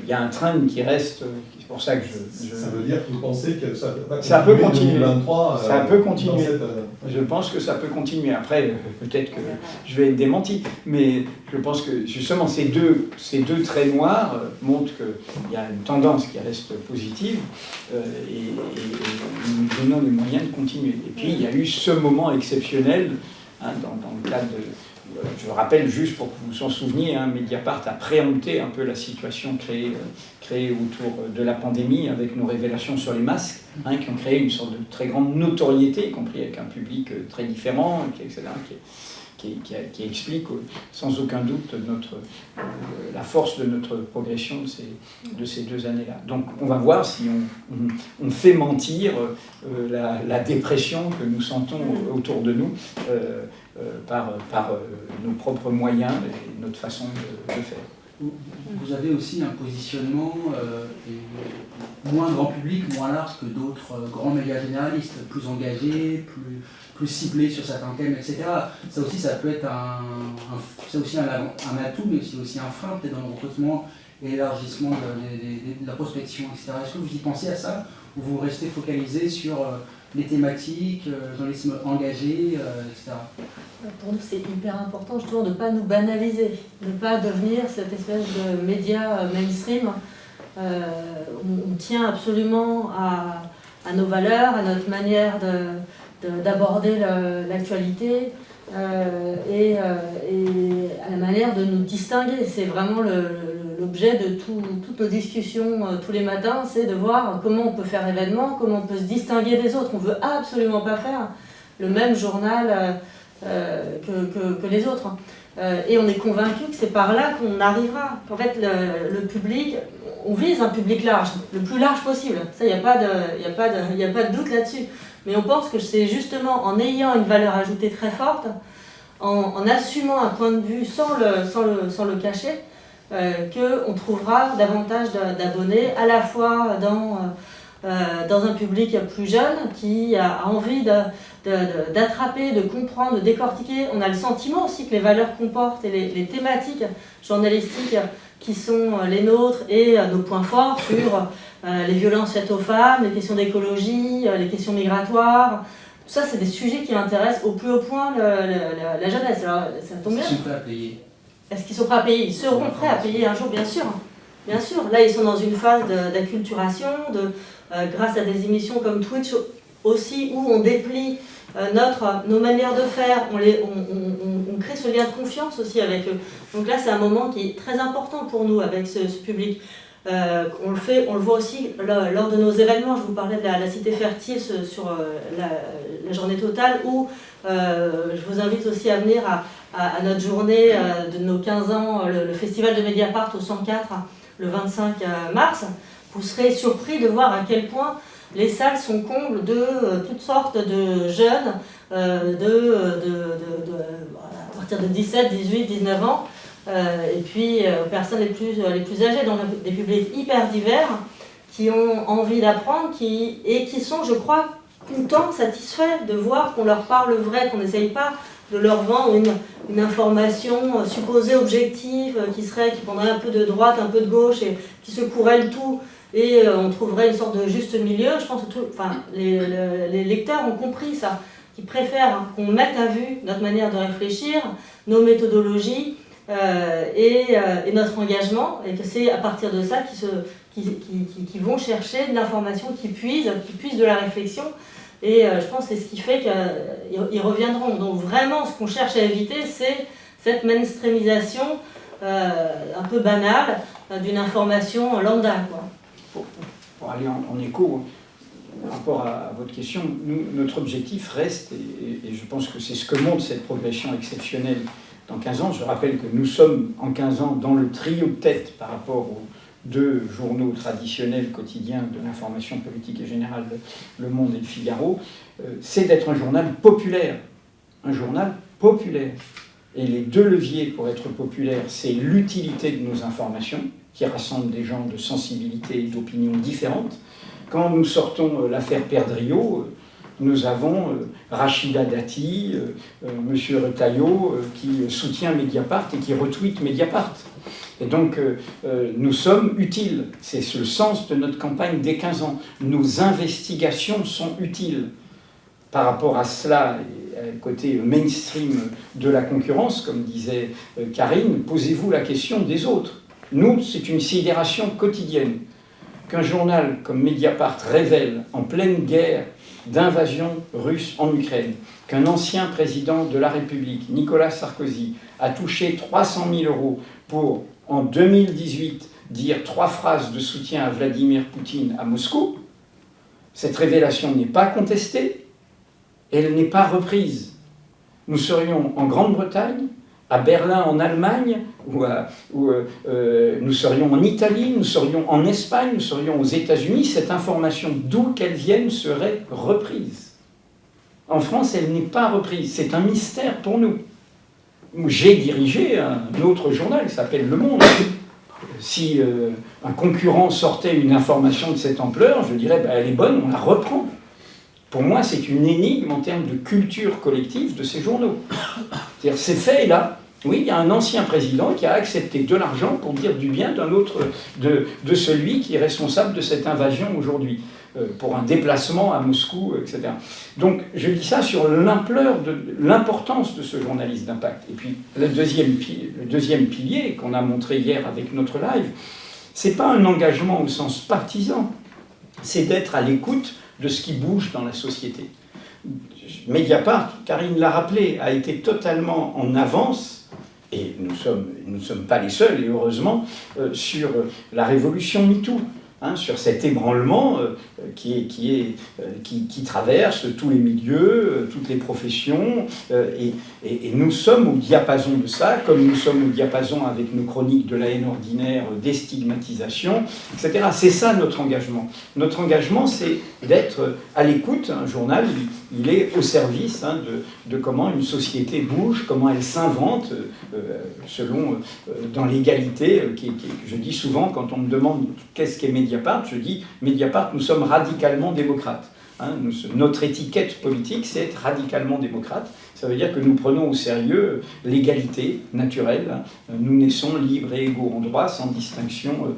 il y a un trend qui reste, c'est pour ça que Ça veut dire que vous pensez que ça peut continuer. 2023, ça peut continuer. Cette... Je pense que ça peut continuer. Après, peut-être que je vais être démenti, mais je pense que justement ces deux traits noirs montrent qu'il y a une tendance qui reste positive et nous donnons les moyens de continuer. Et puis il y a eu ce moment exceptionnel dans le cadre de... Je rappelle juste pour que vous vous en souveniez, Mediapart a préempté un peu la situation créée autour de la pandémie avec nos révélations sur les masques, qui ont créé une sorte de très grande notoriété, y compris avec un public très différent, etc., qui explique sans aucun doute la force de notre progression de ces 2 années-là. Donc on va voir si on fait mentir la dépression que nous sentons autour de nous par nos propres moyens et notre façon de faire. Vous avez aussi un positionnement moins grand public, moins large que d'autres grands médias généralistes, plus engagés, plus ciblés sur certains thèmes, etc. Ça aussi, ça peut être un atout, mais c'est aussi un frein peut-être dans le recrutement et l'élargissement de la prospection, etc. Est-ce que vous y pensez à ça, ou vous restez focalisé sur les thématiques, le journalisme engagé, etc. Pour nous, c'est hyper important justement de ne pas nous banaliser, de ne pas devenir cette espèce de média mainstream. On tient absolument à nos valeurs, à notre manière d'aborder l'actualité et à la manière de nous distinguer. C'est vraiment l'objet de toutes nos discussions tous les matins, c'est de voir comment on peut faire événement, comment on peut se distinguer des autres. On ne veut absolument pas faire le même journal que les autres. Et on est convaincu que c'est par là qu'on arrivera. Qu'en fait, le public, on vise un public large, le plus large possible. Ça, il n'y a pas de doute là-dessus. Mais on pense que c'est justement en ayant une valeur ajoutée très forte, en assumant un point de vue sans le cacher, qu'on trouvera davantage d'abonnés, à la fois dans un public plus jeune qui a envie d'attraper, de comprendre, de décortiquer. On a le sentiment aussi que les valeurs qu'on porte et les thématiques journalistiques qui sont les nôtres et nos points forts sur les violences faites aux femmes, les questions d'écologie, les questions migratoires, tout ça c'est des sujets qui intéressent au plus haut point la jeunesse. Alors ça tombe bien. Ils sont prêts à payer. Est-ce qu'ils sont prêts à payer? Ils seront prêts à payer un jour, bien sûr. Bien sûr. Là, ils sont dans une phase d'acculturation, grâce à des émissions comme Twitch aussi, où on déplie nos manières de faire, on crée ce lien de confiance aussi avec eux. Donc là, c'est un moment qui est très important pour nous avec ce public. On le voit aussi lors de nos événements. Je vous parlais de la Cité Fertile sur la journée totale, où je vous invite aussi à venir à notre journée de nos 15 ans, le festival de Mediapart au 104, le 25 mars. Vous serez surpris de voir à quel point les salles sont combles de toutes sortes de jeunes, à partir de 17, 18, 19 ans, et puis aux personnes les plus âgées, donc des publics hyper divers, qui ont envie d'apprendre et qui sont, je crois, contents, satisfaits de voir qu'on leur parle vrai, qu'on n'essaye pas de leur vendre une information supposée objective, qui prendrait un peu de droite, un peu de gauche, et qui secouerait le tout, et on trouverait une sorte de juste milieu. Je pense que les lecteurs ont compris ça, qu'ils préfèrent qu'on mette à vue notre manière de réfléchir, nos méthodologies et notre engagement, et que c'est à partir de ça qu'ils vont chercher de l'information, qui puise de la réflexion. Et je pense que c'est ce qui fait qu'ils reviendront. Donc vraiment, ce qu'on cherche à éviter, c'est cette mainstreamisation un peu banale d'une information lambda, quoi. Pour aller en écho par rapport à votre question, notre objectif reste, et je pense que c'est ce que montre cette progression exceptionnelle dans 15 ans. Je rappelle que nous sommes en 15 ans dans le trio de tête par rapport aux 2 journaux traditionnels quotidiens de l'information politique et générale, Le Monde et Le Figaro, c'est d'être un journal populaire. Un journal populaire. Et les 2 leviers pour être populaire, c'est l'utilité de nos informations, qui rassemblent des gens de sensibilité et d'opinions différentes. Quand nous sortons l'affaire Perdriau, nous avons Rachida Dati, M. Retailleau, qui soutient Mediapart et qui retweet Mediapart. Et donc, nous sommes utiles. C'est le sens de notre campagne dès 15 ans. Nos investigations sont utiles. Par rapport à cela, et au côté mainstream de la concurrence, comme disait Karine, posez-vous la question des autres. Nous, c'est une sidération quotidienne. Qu'un journal comme Mediapart révèle, en pleine guerre d'invasion russe en Ukraine, qu'un ancien président de la République, Nicolas Sarkozy, a touché 300 000 € pour, en 2018, dire 3 phrases de soutien à Vladimir Poutine à Moscou, cette révélation n'est pas contestée, elle n'est pas reprise. Nous serions en Grande-Bretagne, à Berlin en Allemagne, nous serions en Italie, nous serions en Espagne, nous serions aux États-Unis, cette information, d'où qu'elle vienne, serait reprise. En France, elle n'est pas reprise. C'est un mystère pour nous. J'ai dirigé un autre journal qui s'appelle Le Monde. Si un concurrent sortait une information de cette ampleur, je dirais, elle est bonne, on la reprend. Pour moi, c'est une énigme en termes de culture collective de ces journaux. C'est-à-dire, ces faits-là, oui, il y a un ancien président qui a accepté de l'argent pour dire du bien d'un autre, de celui qui est responsable de cette invasion aujourd'hui, pour un déplacement à Moscou, etc. Donc, je dis ça sur l'ampleur, l'importance de ce journaliste d'impact. Et puis, le deuxième pilier qu'on a montré hier avec notre live, c'est pas un engagement au sens partisan, c'est d'être à l'écoute de ce qui bouge dans la société. Mediapart, Karine l'a rappelé, a été totalement en avance, et nous ne sommes pas les seuls, et heureusement, sur la révolution MeToo, sur cet ébranlement qui traverse tous les milieux, toutes les professions, et nous sommes au diapason de ça, comme nous sommes au diapason avec nos chroniques de la haine ordinaire, des stigmatisations, etc. C'est ça notre engagement. Notre engagement, c'est d'être à l'écoute. Un journal, il est au service de comment une société bouge, comment elle s'invente, selon dans l'égalité. Je dis souvent, quand on me demande qu'est-ce qu'est Mediapart, je dis Mediapart, nous sommes radicalement démocrates. Notre étiquette politique, c'est être radicalement démocrate. Ça veut dire que nous prenons au sérieux l'égalité naturelle. Nous naissons libres et égaux en droit, sans distinction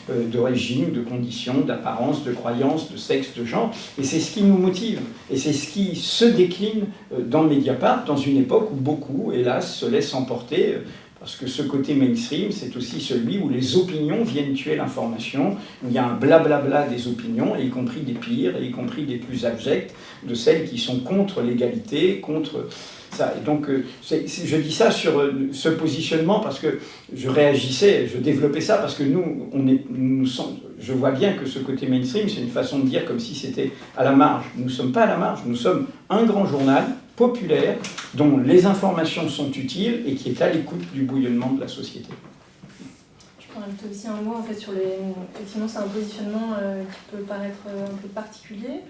de régime, de conditions, d'apparence, de croyance, de sexe, de genre. Et c'est ce qui nous motive. Et c'est ce qui se décline dans Mediapart, dans une époque où beaucoup, hélas, se laissent emporter. Parce que ce côté mainstream, c'est aussi celui où les opinions viennent tuer l'information, où il y a un blablabla des opinions, et y compris des pires, et y compris des plus abjectes, de celles qui sont contre l'égalité, contre ça. Et donc, je dis ça sur ce positionnement parce que je réagissais, je développais ça parce que je vois bien que ce côté mainstream, c'est une façon de dire comme si c'était à la marge. Nous ne sommes pas à la marge, nous sommes un grand journal populaire dont les informations sont utiles et qui est à l'écoute du bouillonnement de la société. Je peux rajouter aussi un mot en fait sur les. Effectivement, c'est un positionnement qui peut paraître un peu particulier,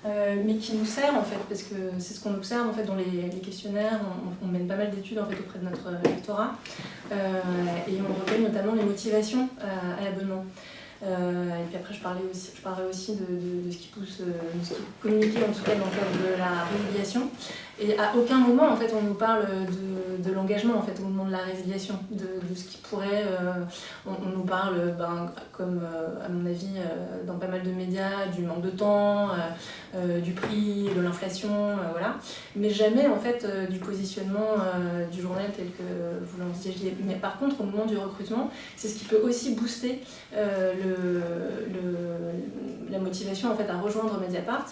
mais qui nous sert en fait parce que c'est ce qu'on observe en fait dans les questionnaires. On mène pas mal d'études en fait auprès de notre lectorat et on recueille notamment les motivations à l'abonnement. Et puis après, je parlerai aussi de ce qui pousse, de ce qui est communiqué en tout cas dans le cadre de la résiliation. Et à aucun moment, en fait, on nous parle de l'engagement, en fait, au moment de la résiliation, de ce qui pourrait... on nous parle, comme à mon avis, dans pas mal de médias, du manque de temps, du prix, de l'inflation, voilà. Mais jamais, en fait, du positionnement du journal tel que vous l'envisagez. Mais par contre, au moment du recrutement, c'est ce qui peut aussi booster la motivation, en fait, à rejoindre Mediapart.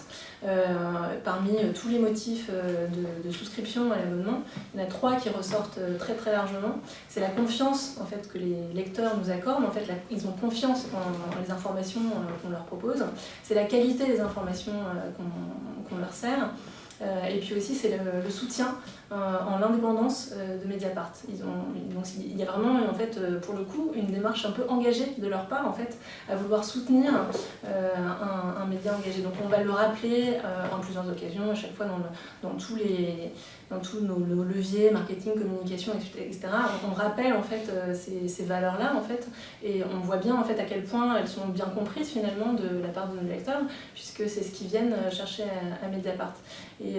Parmi tous les motifs de souscription à l'abonnement, il y en a 3 qui ressortent très très largement. C'est la confiance, en fait, que les lecteurs nous accordent. En fait, ils ont confiance en les informations qu'on leur propose. C'est la qualité des informations qu'on leur sert. Et puis aussi, c'est le soutien en l'indépendance de Mediapart. Il y a vraiment, en fait, pour le coup, une démarche un peu engagée de leur part, en fait, à vouloir soutenir un média engagé. Donc on va le rappeler en plusieurs occasions, à chaque fois dans tous nos leviers, marketing, communication, etc. On rappelle, en fait, ces valeurs-là, en fait, et on voit bien, en fait, à quel point elles sont bien comprises, finalement, de la part de nos lecteurs, puisque c'est ce qu'ils viennent chercher à Mediapart. Et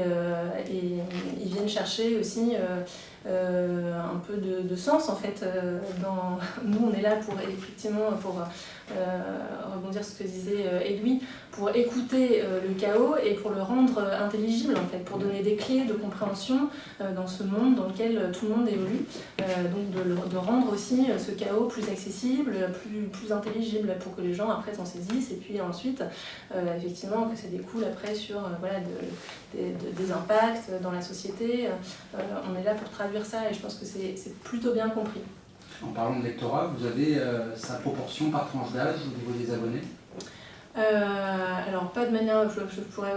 ils viennent chercher aussi un peu de sens, en fait. Nous, on est là pour, effectivement, pour rebondir sur ce que disait Edoui, pour écouter le chaos et pour le rendre intelligible, en fait, pour donner des clés de compréhension dans ce monde dans lequel tout le monde évolue. Donc de rendre aussi ce chaos plus accessible, plus intelligible pour que les gens après s'en saisissent, et puis ensuite, effectivement, que ça découle après sur des impacts dans la société. On est là pour traduire ça et je pense que c'est plutôt bien compris. En parlant de lectorat, vous avez sa proportion par tranche d'âge au niveau des abonnés? Alors pas de manière, je pourrais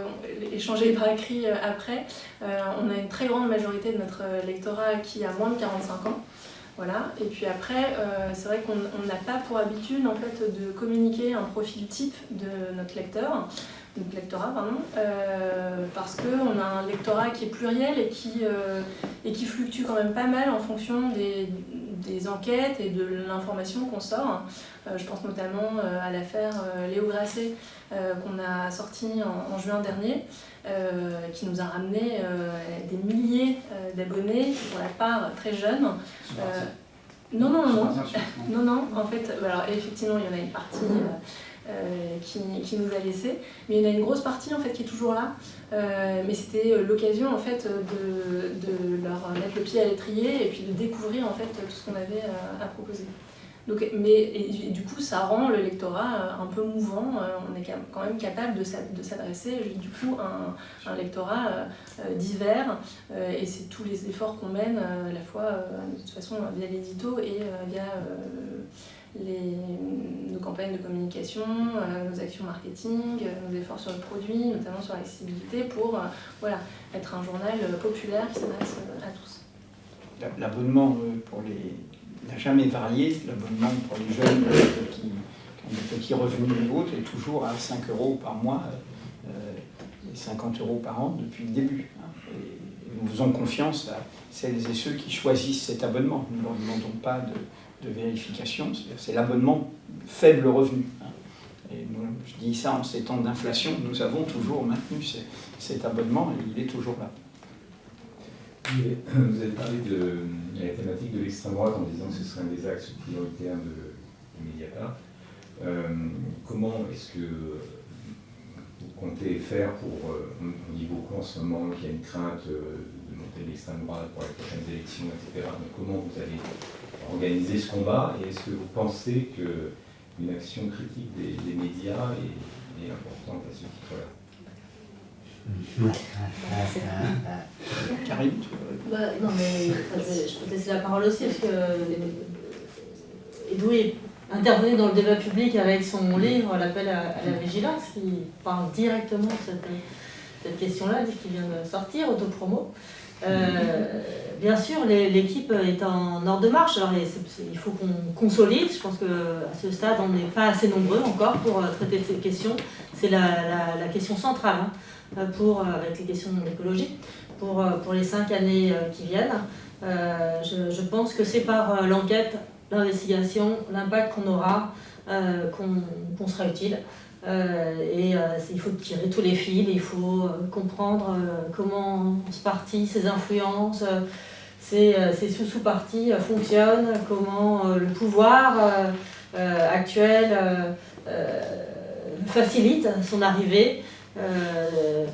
échanger par écrit après. On a une très grande majorité de notre lectorat qui a moins de 45 ans. Voilà. Et puis après, c'est vrai qu'on n'a pas pour habitude, en fait, de communiquer un profil type de notre lectorat, parce qu'on a un lectorat qui est pluriel et qui fluctue quand même pas mal en fonction des enquêtes et de l'information qu'on sort. Je pense notamment à l'affaire Léo Grasset qu'on a sortie en juin dernier, qui nous a ramené des milliers d'abonnés, pour la part très jeunes. Non, en fait, alors effectivement, il y en a une partie qui nous a laissé, mais il y en a une grosse partie, en fait, qui est toujours là. Mais c'était l'occasion, en fait, de leur mettre le pied à l'étrier et puis de découvrir, en fait, tout ce qu'on avait à proposer. Donc, et du coup, ça rend le lectorat un peu mouvant. On est quand même capable de s'adresser, du coup, à un lectorat divers. Et c'est tous les efforts qu'on mène, à la fois, de toute façon, via l'édito et via nos campagnes de communication, nos actions marketing, nos efforts sur le produit, notamment sur l'accessibilité, pour être un journal populaire qui s'adresse à tous. L'abonnement n'a jamais varié. L'abonnement pour les jeunes qui ont des petits revenus ou autres est toujours à 5 € par mois et 50 € par an depuis le début. Et nous faisons confiance à celles et ceux qui choisissent cet abonnement. Nous ne leur demandons pas de vérification, c'est l'abonnement faible revenu. Et je dis ça en ces temps d'inflation, nous avons toujours maintenu cet abonnement et il est toujours là. Vous avez parlé de la thématique de l'extrême droite en disant que ce serait un des axes prioritaires de Mediapart. Comment est-ce que vous comptez faire pour, on dit beaucoup en ce moment qu'il y a une crainte de monter de l'extrême droite pour les prochaines élections, etc. Donc comment vous allez organiser ce combat et est-ce que vous pensez qu'une action critique des médias est importante à ce titre-là? Karim, non, mais je peux te laisser la parole aussi, parce que Edoui intervenait dans le débat public avec son livre L'appel à la vigilance, qui parle directement de cette question-là, qui vient de sortir, autopromo. Bien sûr, l'équipe est en ordre de marche, alors il faut qu'on consolide. Je pense qu'à ce stade, on n'est pas assez nombreux encore pour traiter de cette question. C'est la question centrale, avec les questions d'écologie, pour les 5 années qui viennent. Je pense que c'est par l'enquête, l'investigation, l'impact qu'on aura, qu'on sera utile. Il faut tirer tous les fils, il faut comprendre comment ce parti, ses influences, ses sous-partis fonctionnent, comment le pouvoir actuel facilite son arrivée.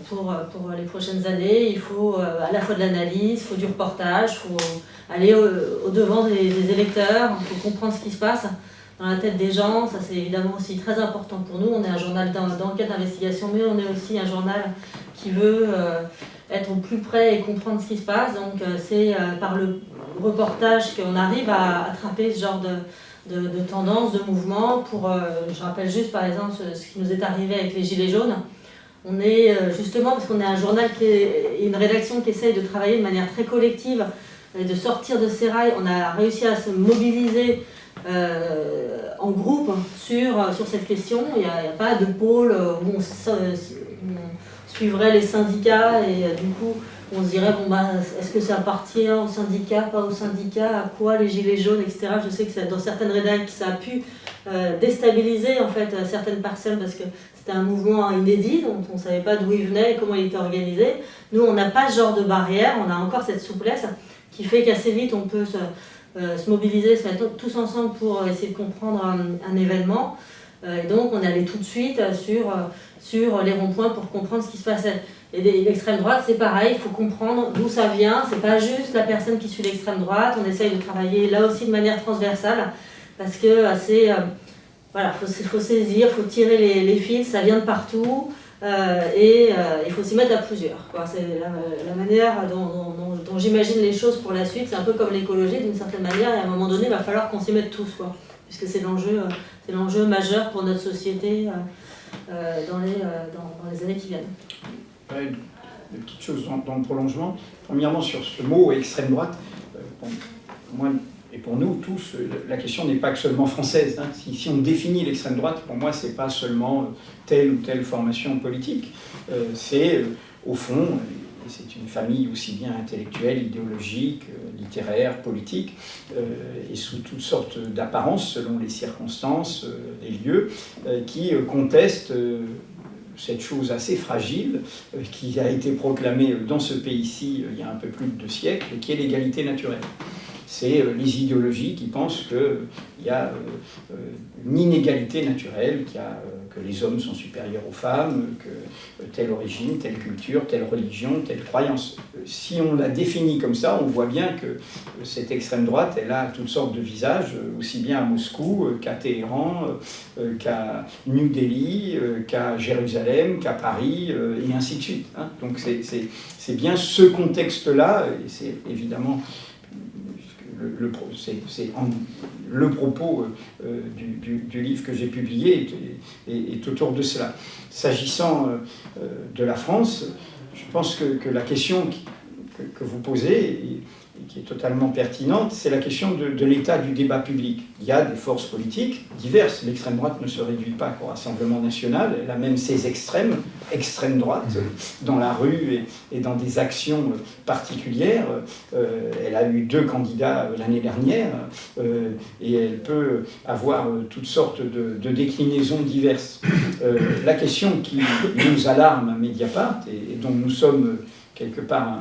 Pour les prochaines années, il faut à la fois de l'analyse, il faut du reportage, il faut aller au-devant des électeurs, il faut comprendre ce qui se passe dans la tête des gens. Ça, c'est évidemment aussi très important pour nous. On est un journal d'enquête, d'investigation, mais on est aussi un journal qui veut être au plus près et comprendre ce qui se passe. Donc c'est par le reportage qu'on arrive à attraper ce genre de tendance, de mouvement. Je rappelle juste par exemple ce qui nous est arrivé avec les Gilets jaunes. On est justement, parce qu'on est un journal une rédaction qui essaye de travailler de manière très collective, et de sortir de ses rails, on a réussi à se mobiliser en groupe sur cette question. Il n'y a pas de pôle où on suivrait les syndicats et du coup on se dirait est-ce que ça appartient au syndicat, pas au syndicat, à quoi les gilets jaunes, etc. Je sais que dans certaines rédactions ça a pu déstabiliser en fait certaines personnes parce que c'était un mouvement inédit, dont on ne savait pas d'où il venait et comment il était organisé. Nous, on n'a pas ce genre de barrière, on a encore cette souplesse qui fait qu'assez vite, on peut se mobiliser, se mettre tous ensemble pour essayer de comprendre un événement. Et donc, on est allé tout de suite sur les ronds-points pour comprendre ce qui se passait. Et l'extrême droite, c'est pareil, il faut comprendre d'où ça vient. C'est pas juste la personne qui suit l'extrême droite, on essaye de travailler là aussi de manière transversale, parce que voilà, faut saisir, faut tirer les fils, ça vient de partout, et il faut s'y mettre à plusieurs. C'est la manière dont j'imagine les choses pour la suite. C'est un peu comme l'écologie d'une certaine manière, et à un moment donné, il va falloir qu'on s'y mette tous, puisque c'est l'enjeu majeur pour notre société dans les années qui viennent. Une petite chose dans le prolongement. Premièrement, sur ce mot extrême droite, moi, et pour nous tous, la question n'est pas que seulement française. Si on définit l'extrême droite, pour moi, ce n'est pas seulement telle ou telle formation politique. C'est, au fond, c'est une famille aussi bien intellectuelle, idéologique, littéraire, politique, et sous toutes sortes d'apparences, selon les circonstances, les lieux, qui contestent cette chose assez fragile qui a été proclamée dans ce pays-ci il y a un peu plus de 2 siècles, qui est l'égalité naturelle. C'est les idéologies qui pensent qu'il y a une inégalité naturelle, que les hommes sont supérieurs aux femmes, que telle origine, telle culture, telle religion, telle croyance. Si on la définit comme ça, on voit bien que cette extrême droite, elle a toutes sortes de visages, aussi bien à Moscou qu'à Téhéran, qu'à New Delhi, qu'à Jérusalem, qu'à Paris, et ainsi de suite. Donc c'est bien ce contexte-là, et c'est évidemment le propos du livre que j'ai publié est autour de cela. S'agissant de la France, je pense que la question que vous posez, et qui est totalement pertinente, c'est la question de l'état du débat public. Il y a des forces politiques diverses. L'extrême droite ne se réduit pas qu'au Rassemblement national, elle a même ses extrême droite, dans la rue et dans des actions particulières. Elle a eu 2 candidats l'année dernière, et elle peut avoir toutes sortes de déclinaisons diverses. La question qui nous alarme à Mediapart, et dont nous sommes quelque part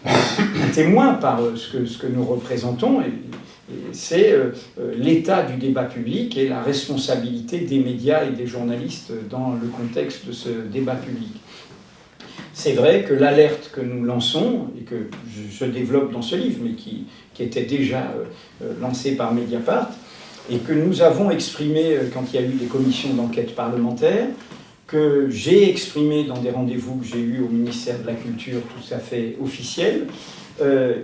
un témoin par ce que nous représentons, c'est l'état du débat public et la responsabilité des médias et des journalistes dans le contexte de ce débat public. C'est vrai que l'alerte que nous lançons, et que je développe dans ce livre, mais qui était déjà lancée par Mediapart, et que nous avons exprimé quand il y a eu des commissions d'enquête parlementaires, que j'ai exprimé dans des rendez-vous que j'ai eus au ministère de la Culture tout à fait officiels,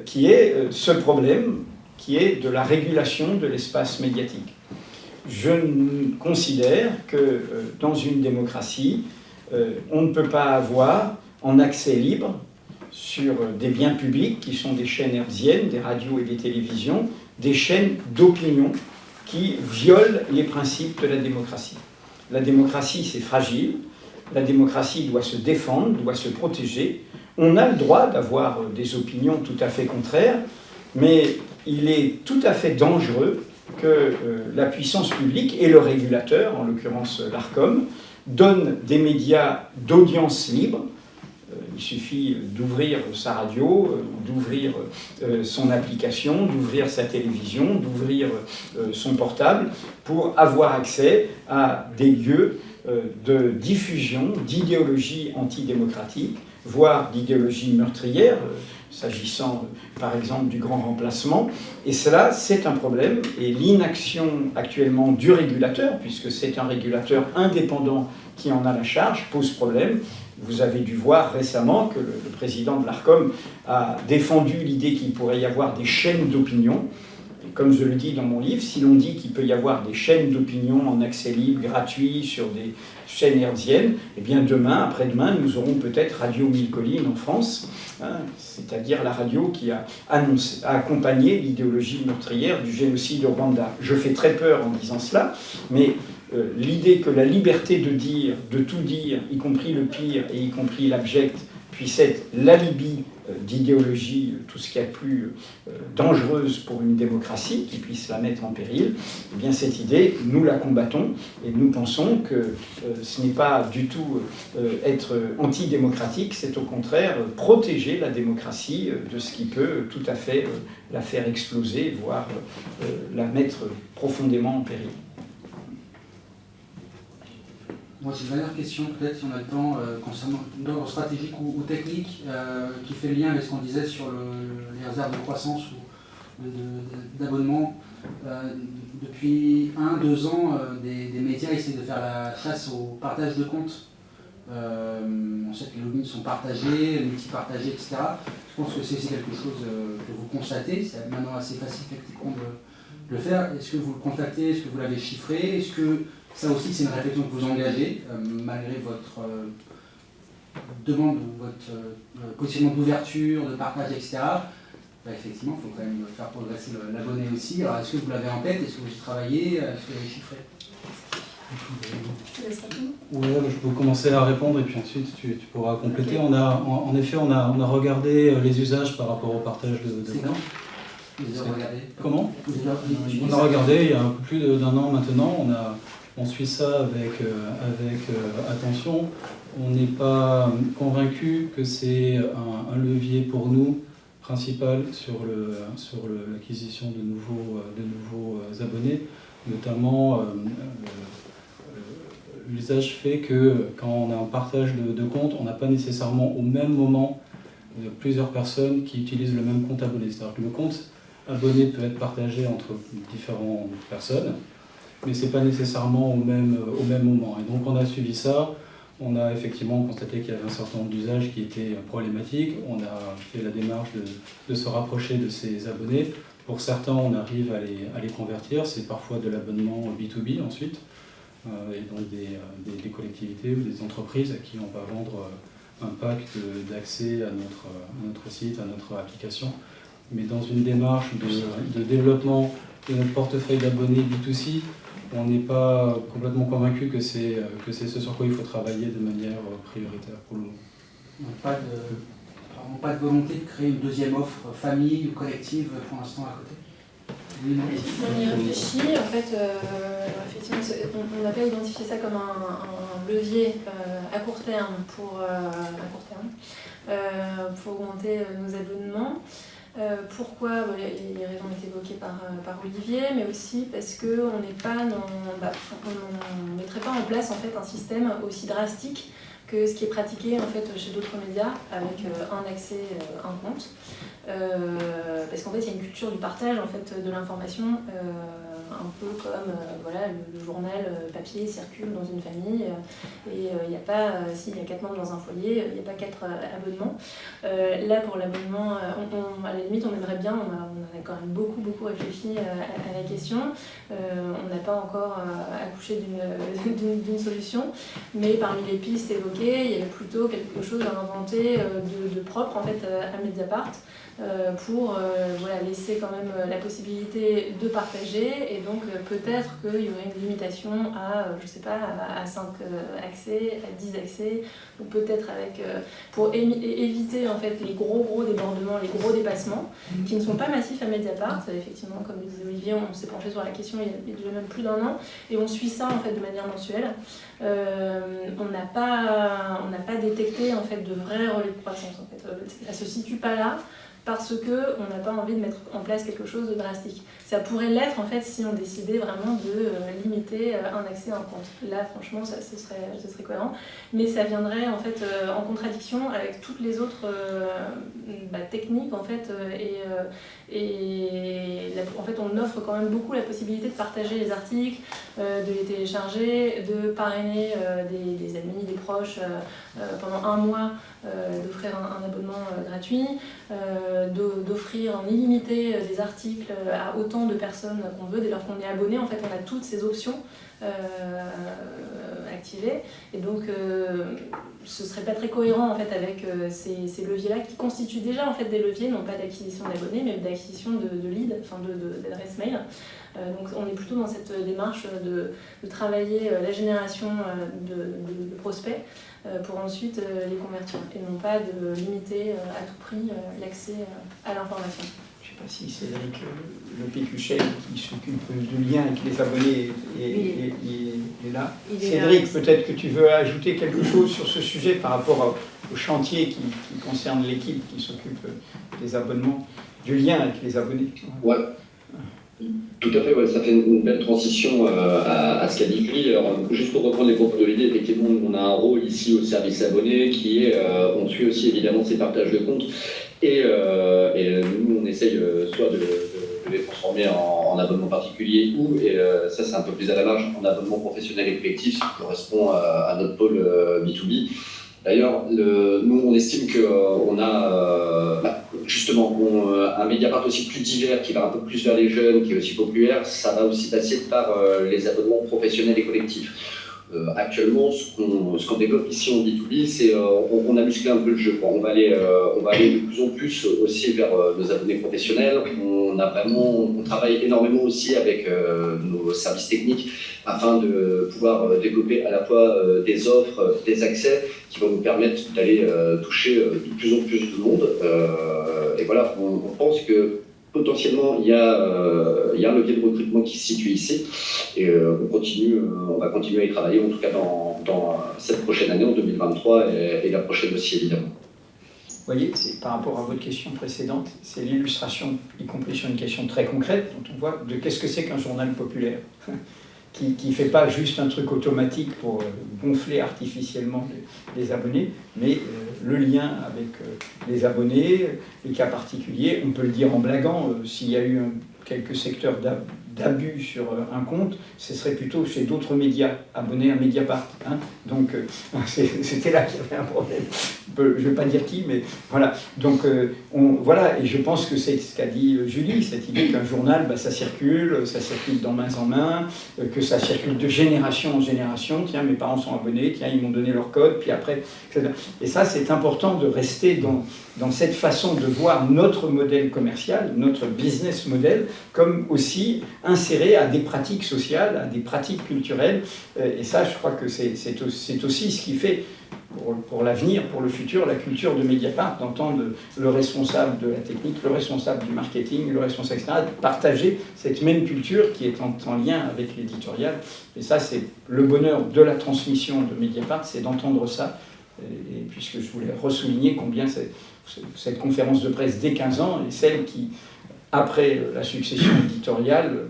qui est ce problème, qui est de la régulation de l'espace médiatique. Je considère que dans une démocratie, on ne peut pas avoir en accès libre sur des biens publics qui sont des chaînes hertziennes, des radios et des télévisions, des chaînes d'opinion qui violent les principes de la démocratie. La démocratie, c'est fragile. La démocratie doit se défendre, doit se protéger. On a le droit d'avoir des opinions tout à fait contraires, mais il est tout à fait dangereux que la puissance publique et le régulateur, en l'occurrence l'ARCOM, donnent des médias d'audience libre. Il suffit d'ouvrir sa radio, d'ouvrir son application, d'ouvrir sa télévision, d'ouvrir son portable pour avoir accès à des lieux de diffusion d'idéologies antidémocratiques, voire d'idéologies meurtrières, s'agissant par exemple du grand remplacement. Et cela, c'est un problème. Et l'inaction actuellement du régulateur, puisque c'est un régulateur indépendant qui en a la charge, pose problème. Vous avez dû voir récemment que le président de l'ARCOM a défendu l'idée qu'il pourrait y avoir des chaînes d'opinion. Et comme je le dis dans mon livre, si l'on dit qu'il peut y avoir des chaînes d'opinion en accès libre, gratuit, sur des chaînes hertziennes, eh bien demain, après-demain, nous aurons peut-être Radio Mille Collines en France, hein, c'est-à-dire la radio qui a accompagné l'idéologie meurtrière du génocide au Rwanda. Je fais très peur en disant cela, mais l'idée que la liberté de dire, de tout dire, y compris le pire et y compris l'abject, puisse être l'alibi d'idéologie, tout ce qu'il y a de plus dangereuse pour une démocratie, qui puisse la mettre en péril, eh bien cette idée, nous la combattons et nous pensons que ce n'est pas du tout être antidémocratique, c'est au contraire protéger la démocratie de ce qui peut tout à fait la faire exploser, voire la mettre profondément en péril. Moi, j'ai une dernière question, peut-être, si on a le temps, concernant d'ordre stratégique ou technique, qui fait le lien avec ce qu'on disait sur les réserves de croissance ou d'abonnement. Depuis 1-2 ans, des médias essaient de faire la chasse au partage de comptes. On sait que les logins sont partagés, multi-partagés, etc. Je pense que c'est quelque chose que vous constatez. C'est maintenant assez facile techniquement de le faire. Est-ce que vous le constatez? Est-ce que vous l'avez chiffré? Est-ce que ça aussi, c'est une réflexion que vous engagez, malgré votre demande, votre positionnement d'ouverture, de partage, etc. Bah, effectivement, il faut quand même faire progresser l'abonné aussi. Alors, est-ce que vous l'avez en tête? Est-ce que vous y travaillez? Est-ce que vous l'avez chiffré? Oui, je peux commencer à répondre et puis ensuite tu pourras compléter. Okay. En effet, on a regardé les usages par rapport au partage de comptes. Vous avez regardé? Comment? On a regardé il y a un peu plus d'un an maintenant. On suit ça avec attention. On n'est pas convaincu que c'est un levier pour nous principal sur l'acquisition de nouveaux abonnés. Notamment, l'usage fait que quand on a un partage de compte, on n'a pas nécessairement au même moment plusieurs personnes qui utilisent le même compte abonné. C'est-à-dire que le compte abonné peut être partagé entre différentes personnes, mais ce n'est pas nécessairement au même moment. Et donc on a suivi ça, on a effectivement constaté qu'il y avait un certain nombre d'usages qui étaient problématiques, on a fait la démarche de se rapprocher de ces abonnés. Pour certains, on arrive à les convertir, c'est parfois de l'abonnement B2B ensuite, et donc des collectivités ou des entreprises à qui on va vendre un pack d'accès à notre site, à notre application. Mais dans une démarche de développement de notre portefeuille d'abonnés B2C, on n'est pas complètement convaincu que c'est ce sur quoi il faut travailler de manière prioritaire pour le moment. Pas de volonté de créer une deuxième offre famille ou collective pour l'instant à côté? On y réfléchit. En fait, effectivement, on n'a pas identifié ça comme un levier à court terme pour augmenter nos abonnements. Pourquoi? Les raisons ont été évoquées par Olivier, mais aussi parce qu'on ne mettrait pas en place en fait, un système aussi drastique que ce qui est pratiqué en fait, chez d'autres médias, avec un accès, un compte. Parce qu'en fait, il y a une culture du partage en fait, de l'information, un peu comme voilà, le journal papier circule dans une famille, et il n'y a pas, s'il y a 4 membres dans un foyer, il n'y a pas 4 abonnements. Là, pour l'abonnement, à la limite, on aimerait bien, on a quand même beaucoup réfléchi à la question. On n'a pas encore accouché d'une solution, mais parmi les pistes évoquées, il y avait plutôt quelque chose à inventer de propre en fait, à Mediapart, pour voilà, laisser quand même la possibilité de partager et et donc peut-être qu'il y aurait une limitation à, je sais pas, à 5 accès, à 10 accès, ou peut-être avec, pour éviter en fait les gros débordements, les gros dépassements, qui ne sont pas massifs à Mediapart. Effectivement, comme le disait Olivier, on s'est penché sur la question il y a déjà même plus d'1 an, et on suit ça en fait de manière mensuelle. On n'a pas détecté en fait de vrais relais de croissance. En fait. Ça se situe pas là parce qu'on n'a pas envie de mettre en place quelque chose de drastique. Ça pourrait l'être en fait si on décidait vraiment de limiter un accès à un compte. Là franchement ce serait cohérent, mais ça viendrait en fait en contradiction avec toutes les autres techniques en fait, en fait on offre quand même beaucoup la possibilité de partager les articles, de les télécharger, de parrainer des amis, des proches pendant 1 mois, d'offrir un abonnement gratuit, d'offrir en illimité des articles à autant de personnes qu'on veut. Dès lors qu'on est abonné, en fait, on a toutes ces options activées. Et donc, ce serait pas très cohérent en fait avec ces leviers-là qui constituent déjà en fait des leviers, non pas d'acquisition d'abonnés, mais d'acquisition de leads, enfin d'adresses mail. Donc, on est plutôt dans cette démarche de travailler la génération de prospects pour ensuite les convertir, et non pas de limiter à tout prix l'accès à l'information. Je ne sais pas si Cédric Le Pécuchet, qui s'occupe du lien avec les abonnés, est là. Cédric, peut-être que tu veux ajouter quelque chose sur ce sujet par rapport au chantier qui concerne l'équipe qui s'occupe des abonnements, du lien avec les abonnés. Ouais. Tout à fait, ouais, ça fait une belle transition à ce qu'a dit Julie. Alors, juste pour reprendre les propos de l'idée, effectivement, on a un rôle ici au service abonné qui est, on suit aussi évidemment ces partages de comptes et nous on essaye soit de les transformer en abonnement particulier ou, et ça c'est un peu plus à la marge, en abonnement professionnel et collectif, ce qui correspond à notre pôle B2B. D'ailleurs, nous on estime qu'on a justement un Mediapart aussi plus divers, qui va un peu plus vers les jeunes, qui est aussi populaire. Ça va aussi passer par les abonnements professionnels et collectifs. Actuellement, ce qu'on développe ici en B2B, c'est on a musclé un peu le jeu. On va aller de plus en plus aussi vers nos abonnés professionnels. On travaille énormément aussi avec nos services techniques afin de pouvoir développer à la fois des offres, des accès qui vont nous permettre d'aller toucher de plus en plus de monde. Et voilà, on pense que potentiellement, il y a un levier de recrutement qui se situe ici et on va continuer à y travailler, en tout cas dans cette prochaine année, en 2023, et la prochaine aussi, évidemment. Vous voyez, par rapport à votre question précédente, c'est l'illustration, y compris sur une question très concrète, dont on voit de qu'est-ce que c'est qu'un journal populaire qui ne fait pas juste un truc automatique pour gonfler artificiellement les abonnés, mais le lien avec les abonnés, les cas particuliers. On peut le dire en blaguant, s'il y a eu quelques secteurs d'abus sur un compte, ce serait plutôt chez d'autres médias abonnés à Mediapart. Hein. Donc c'était là qu'il y avait un problème. Je ne vais pas dire qui, mais voilà. Donc voilà, et je pense que c'est ce qu'a dit Julie, cette idée qu'un journal, ça circule d'en main en main, que ça circule de génération en génération. Tiens, mes parents sont abonnés, tiens, ils m'ont donné leur code, puis après, etc. Et ça, c'est important de rester dans cette façon de voir notre modèle commercial, notre business model, comme aussi inséré à des pratiques sociales, à des pratiques culturelles. Et ça, je crois que c'est aussi ce qui fait, pour l'avenir, pour le futur, la culture de Mediapart, d'entendre le responsable de la technique, le responsable du marketing, le responsable, etc., partager cette même culture qui est en lien avec l'éditorial. Et ça, c'est le bonheur de la transmission de Mediapart, c'est d'entendre ça. Et puisque je voulais ressouligner combien cette conférence de presse dès 15 ans est celle qui, après la succession éditoriale,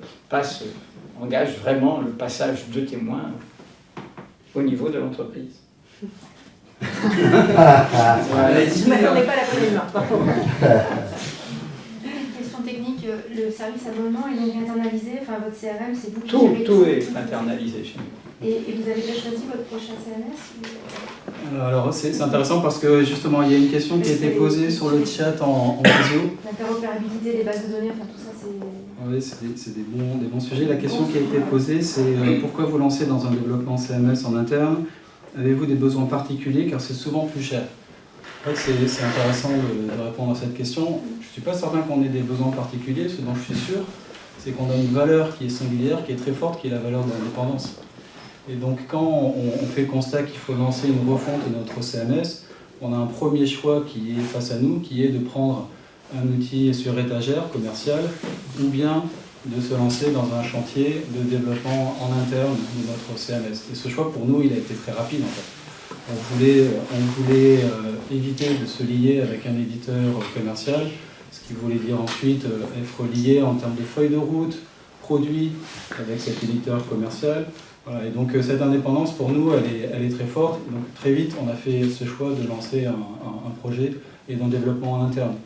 engage vraiment le passage de témoins au niveau de l'entreprise. Je ne m'attendais pas à la première marque, par contre. Question technique, le service abonnement est donc internalisé, enfin votre CRM, c'est vous qui gérez tout est internalisé chez nous. Et vous avez déjà choisi votre prochain CMS Alors c'est intéressant parce que justement il y a une question qui a été posée sur le chat en visio. L'interopérabilité des bases de données, enfin tout ça c'est... Oui, c'est des bons sujets. La question qui a été posée, c'est pourquoi vous lancez dans un développement CMS en interne? Avez-vous des besoins particuliers car c'est souvent plus cher? En fait, c'est intéressant de répondre à cette question. Je ne suis pas certain qu'on ait des besoins particuliers, ce dont je suis sûr, c'est qu'on a une valeur qui est singulière, qui est très forte, qui est la valeur de l'indépendance. Et donc quand on fait le constat qu'il faut lancer une refonte de notre CMS, on a un premier choix qui est face à nous, qui est de prendre un outil sur étagère commercial, ou bien de se lancer dans un chantier de développement en interne de notre CMS. Et ce choix, pour nous, il a été très rapide, en fait. On voulait éviter de se lier avec un éditeur commercial, ce qui voulait dire ensuite être lié en termes de feuille de route, produit avec cet éditeur commercial. Voilà, et donc cette indépendance, pour nous, elle est très forte. Et donc très vite, on a fait ce choix de lancer un projet et d'un développement en interne.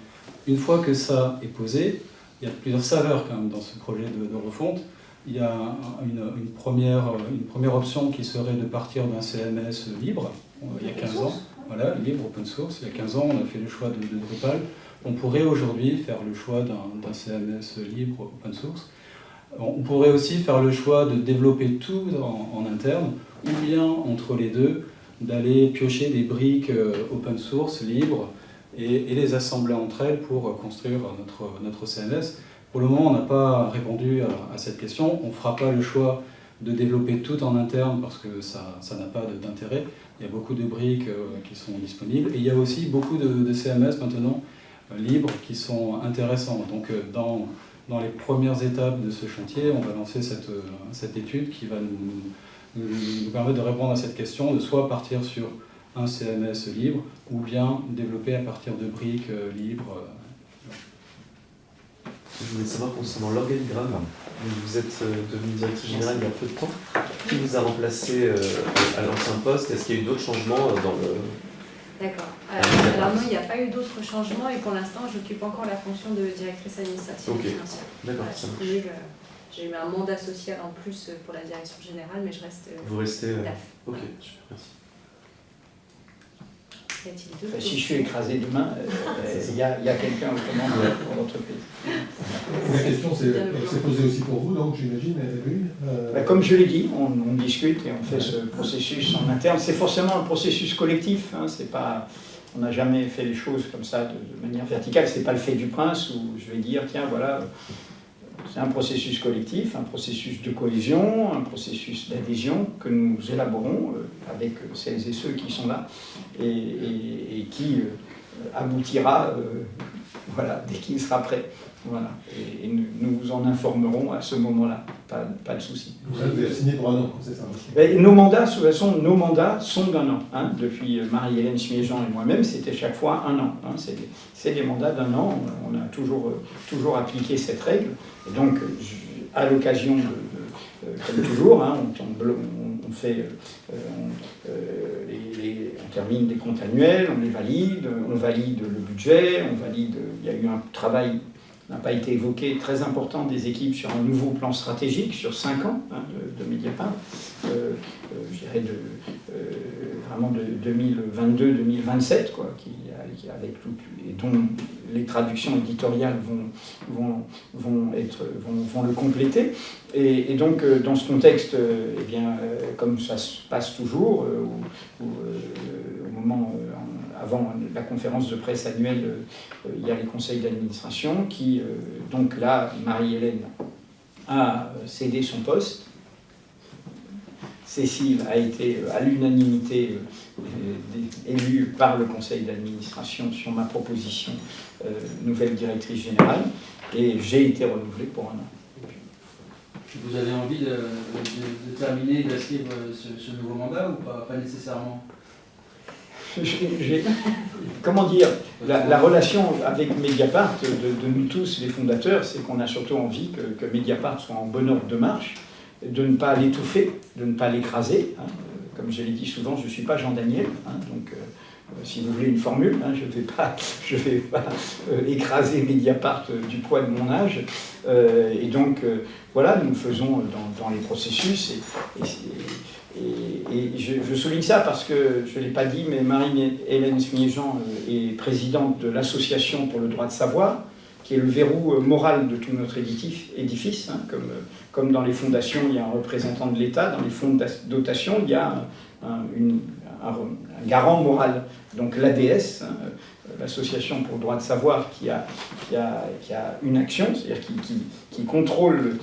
Une fois que ça est posé, il y a plusieurs saveurs quand même dans ce projet de refonte. Il y a une première option qui serait de partir d'un CMS libre, il y a 15 ans. Voilà, libre, open source. Il y a 15 ans, on a fait le choix de Drupal. On pourrait aujourd'hui faire le choix d'un CMS libre, open source. On pourrait aussi faire le choix de développer tout en interne, ou bien entre les deux, d'aller piocher des briques open source, libres, et les assembler entre elles pour construire notre CMS. Pour le moment, on n'a pas répondu à cette question. On ne fera pas le choix de développer tout en interne parce que ça n'a pas d'intérêt. Il y a beaucoup de briques qui sont disponibles. Et il y a aussi beaucoup de CMS maintenant libres qui sont intéressants. Donc dans les premières étapes de ce chantier, on va lancer cette étude qui va nous permettre de répondre à cette question, de soit partir sur un CMS libre, ou bien développer à partir de briques libres. Je voulais savoir concernant l'organigramme. Vous êtes devenue directrice générale il y a peu de temps. Qui vous a remplacé à l'ancien poste? Est-ce qu'il y a eu d'autres changements dans le... D'accord. Alors non, il n'y a pas eu d'autres changements et pour l'instant, j'occupe encore la fonction de directrice administrative et financière. D'accord, ça marche. J'ai eu un mandat social en plus pour la direction générale, mais je reste... Vous restez... DAF. Ok, super, merci. Si je suis écrasé demain, il y a quelqu'un au commande pour l'entreprise. La question s'est posée aussi pour vous, donc j'imagine, Louis. Comme je l'ai dit, on discute et on fait ce processus en interne. C'est forcément un processus collectif. Hein, c'est pas, on n'a jamais fait les choses comme ça de manière verticale. C'est pas le fait du prince où je vais dire tiens voilà. C'est un processus collectif, un processus de cohésion, un processus d'adhésion que nous élaborons avec celles et ceux qui sont là et qui aboutira voilà, dès qu'il sera prêt. Voilà. Et nous vous en informerons à ce moment-là, pas de souci. Vous avez signé pour un an, c'est ça? Et nos mandats, de toute façon, nos mandats sont d'un an. Hein. Depuis Marie-Hélène Smiéjean et moi-même, c'était chaque fois un an. Hein. C'est des mandats d'un an. On a toujours appliqué cette règle. Et donc, à l'occasion comme toujours, hein, on fait, on termine des comptes annuels, on les valide, on valide le budget, on valide. Il y a eu un travail n'a pas été évoqué, très important des équipes sur un nouveau plan stratégique sur 5 ans hein, de Mediapart, je dirais vraiment de 2022-2027, quoi, avec tout, et dont les traductions éditoriales vont le compléter. Et donc, dans ce contexte, eh bien, comme ça se passe toujours, au moment avant la conférence de presse annuelle, il y a les conseils d'administration qui, donc là, Marie-Hélène a cédé son poste. Cécile a été à l'unanimité élue par le conseil d'administration sur ma proposition nouvelle directrice générale et j'ai été renouvelé pour un an. Vous avez envie de terminer, d'inscrire ce nouveau mandat ou pas nécessairement? Comment dire, la relation avec Mediapart, de nous tous, les fondateurs, c'est qu'on a surtout envie que Mediapart soit en bon ordre de marche, de ne pas l'étouffer, de ne pas l'écraser. Hein. Comme je l'ai dit souvent, je ne suis pas Jean Daniel, hein, donc si vous voulez une formule, hein, je ne vais pas écraser Mediapart du poids de mon âge. Et donc, voilà, nous faisons dans les processus. Et je souligne ça parce que, je ne l'ai pas dit, mais Marie-Hélène Smiéjean est présidente de l'Association pour le droit de savoir, qui est le verrou moral de tout notre édifice. Hein, comme dans les fondations, il y a un représentant de l'État, dans les fonds de dotation, il y a un garant moral. Donc l'ADS, l'Association pour le droit de savoir, qui a une action, c'est-à-dire qui contrôle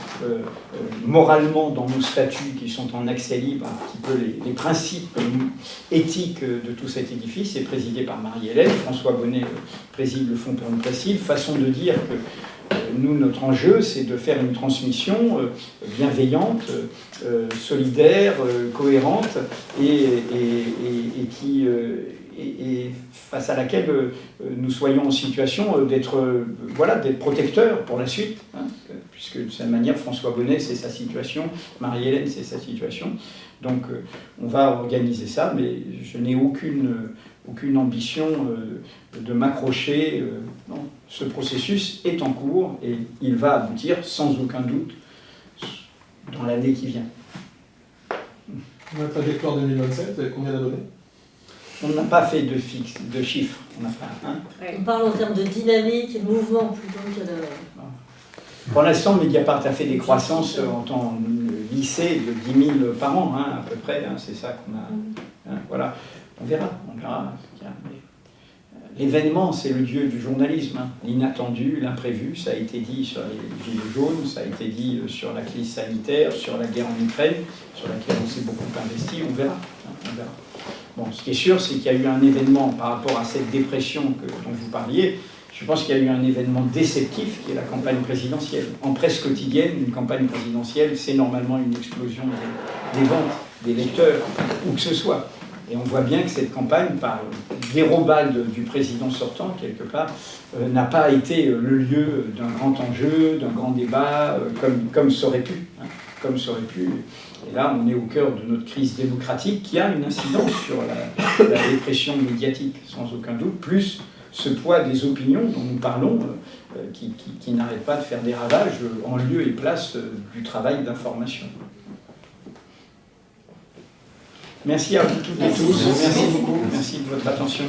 moralement dans nos statuts qui sont en accès libre un petit peu les principes éthiques de tout cet édifice, est présidé par Marie-Hélène. François Bonnet préside le Fonds pour une presse libre, façon de dire que nous, notre enjeu, c'est de faire une transmission bienveillante, solidaire, cohérente, et face à laquelle nous soyons en situation d'être protecteurs pour la suite, hein, puisque de cette manière, François Bonnet, c'est sa situation, Marie-Hélène, c'est sa situation. Donc on va organiser ça, mais je n'ai aucune ambition de m'accrocher. Non. Ce processus est en cours et il va aboutir sans aucun doute dans l'année qui vient. La trajectoire 2027, vous avez combien d'abonnés? On n'a pas fait de chiffres. On n'a pas, hein. On parle en termes de dynamique et de mouvement plutôt que de... Pour l'instant, Mediapart a fait des croissances en temps lycée de 10 000 par an, hein, à peu près. Hein, c'est ça qu'on a. Hein, voilà. On verra. L'événement, c'est le dieu du journalisme. Hein. L'inattendu, l'imprévu, ça a été dit sur les gilets jaunes, ça a été dit sur la crise sanitaire, sur la guerre en Ukraine, sur laquelle on s'est beaucoup investi. On verra. Hein, on verra. Bon, ce qui est sûr, c'est qu'il y a eu un événement par rapport à cette dépression dont vous parliez. Je pense qu'il y a eu un événement déceptif qui est la campagne présidentielle. En presse quotidienne, une campagne présidentielle, c'est normalement une explosion des ventes, des lecteurs, où que ce soit. Et on voit bien que cette campagne, par dérobade du président sortant, quelque part, n'a pas été le lieu d'un grand enjeu, d'un grand débat, comme ça aurait pu. Hein, comme ça aurait pu. Et là, on est au cœur de notre crise démocratique qui a une incidence sur la dépression médiatique, sans aucun doute, plus ce poids des opinions dont nous parlons, qui n'arrête pas de faire des ravages en lieu et place du travail d'information. Merci à vous toutes et tous. Merci beaucoup. Merci de votre attention.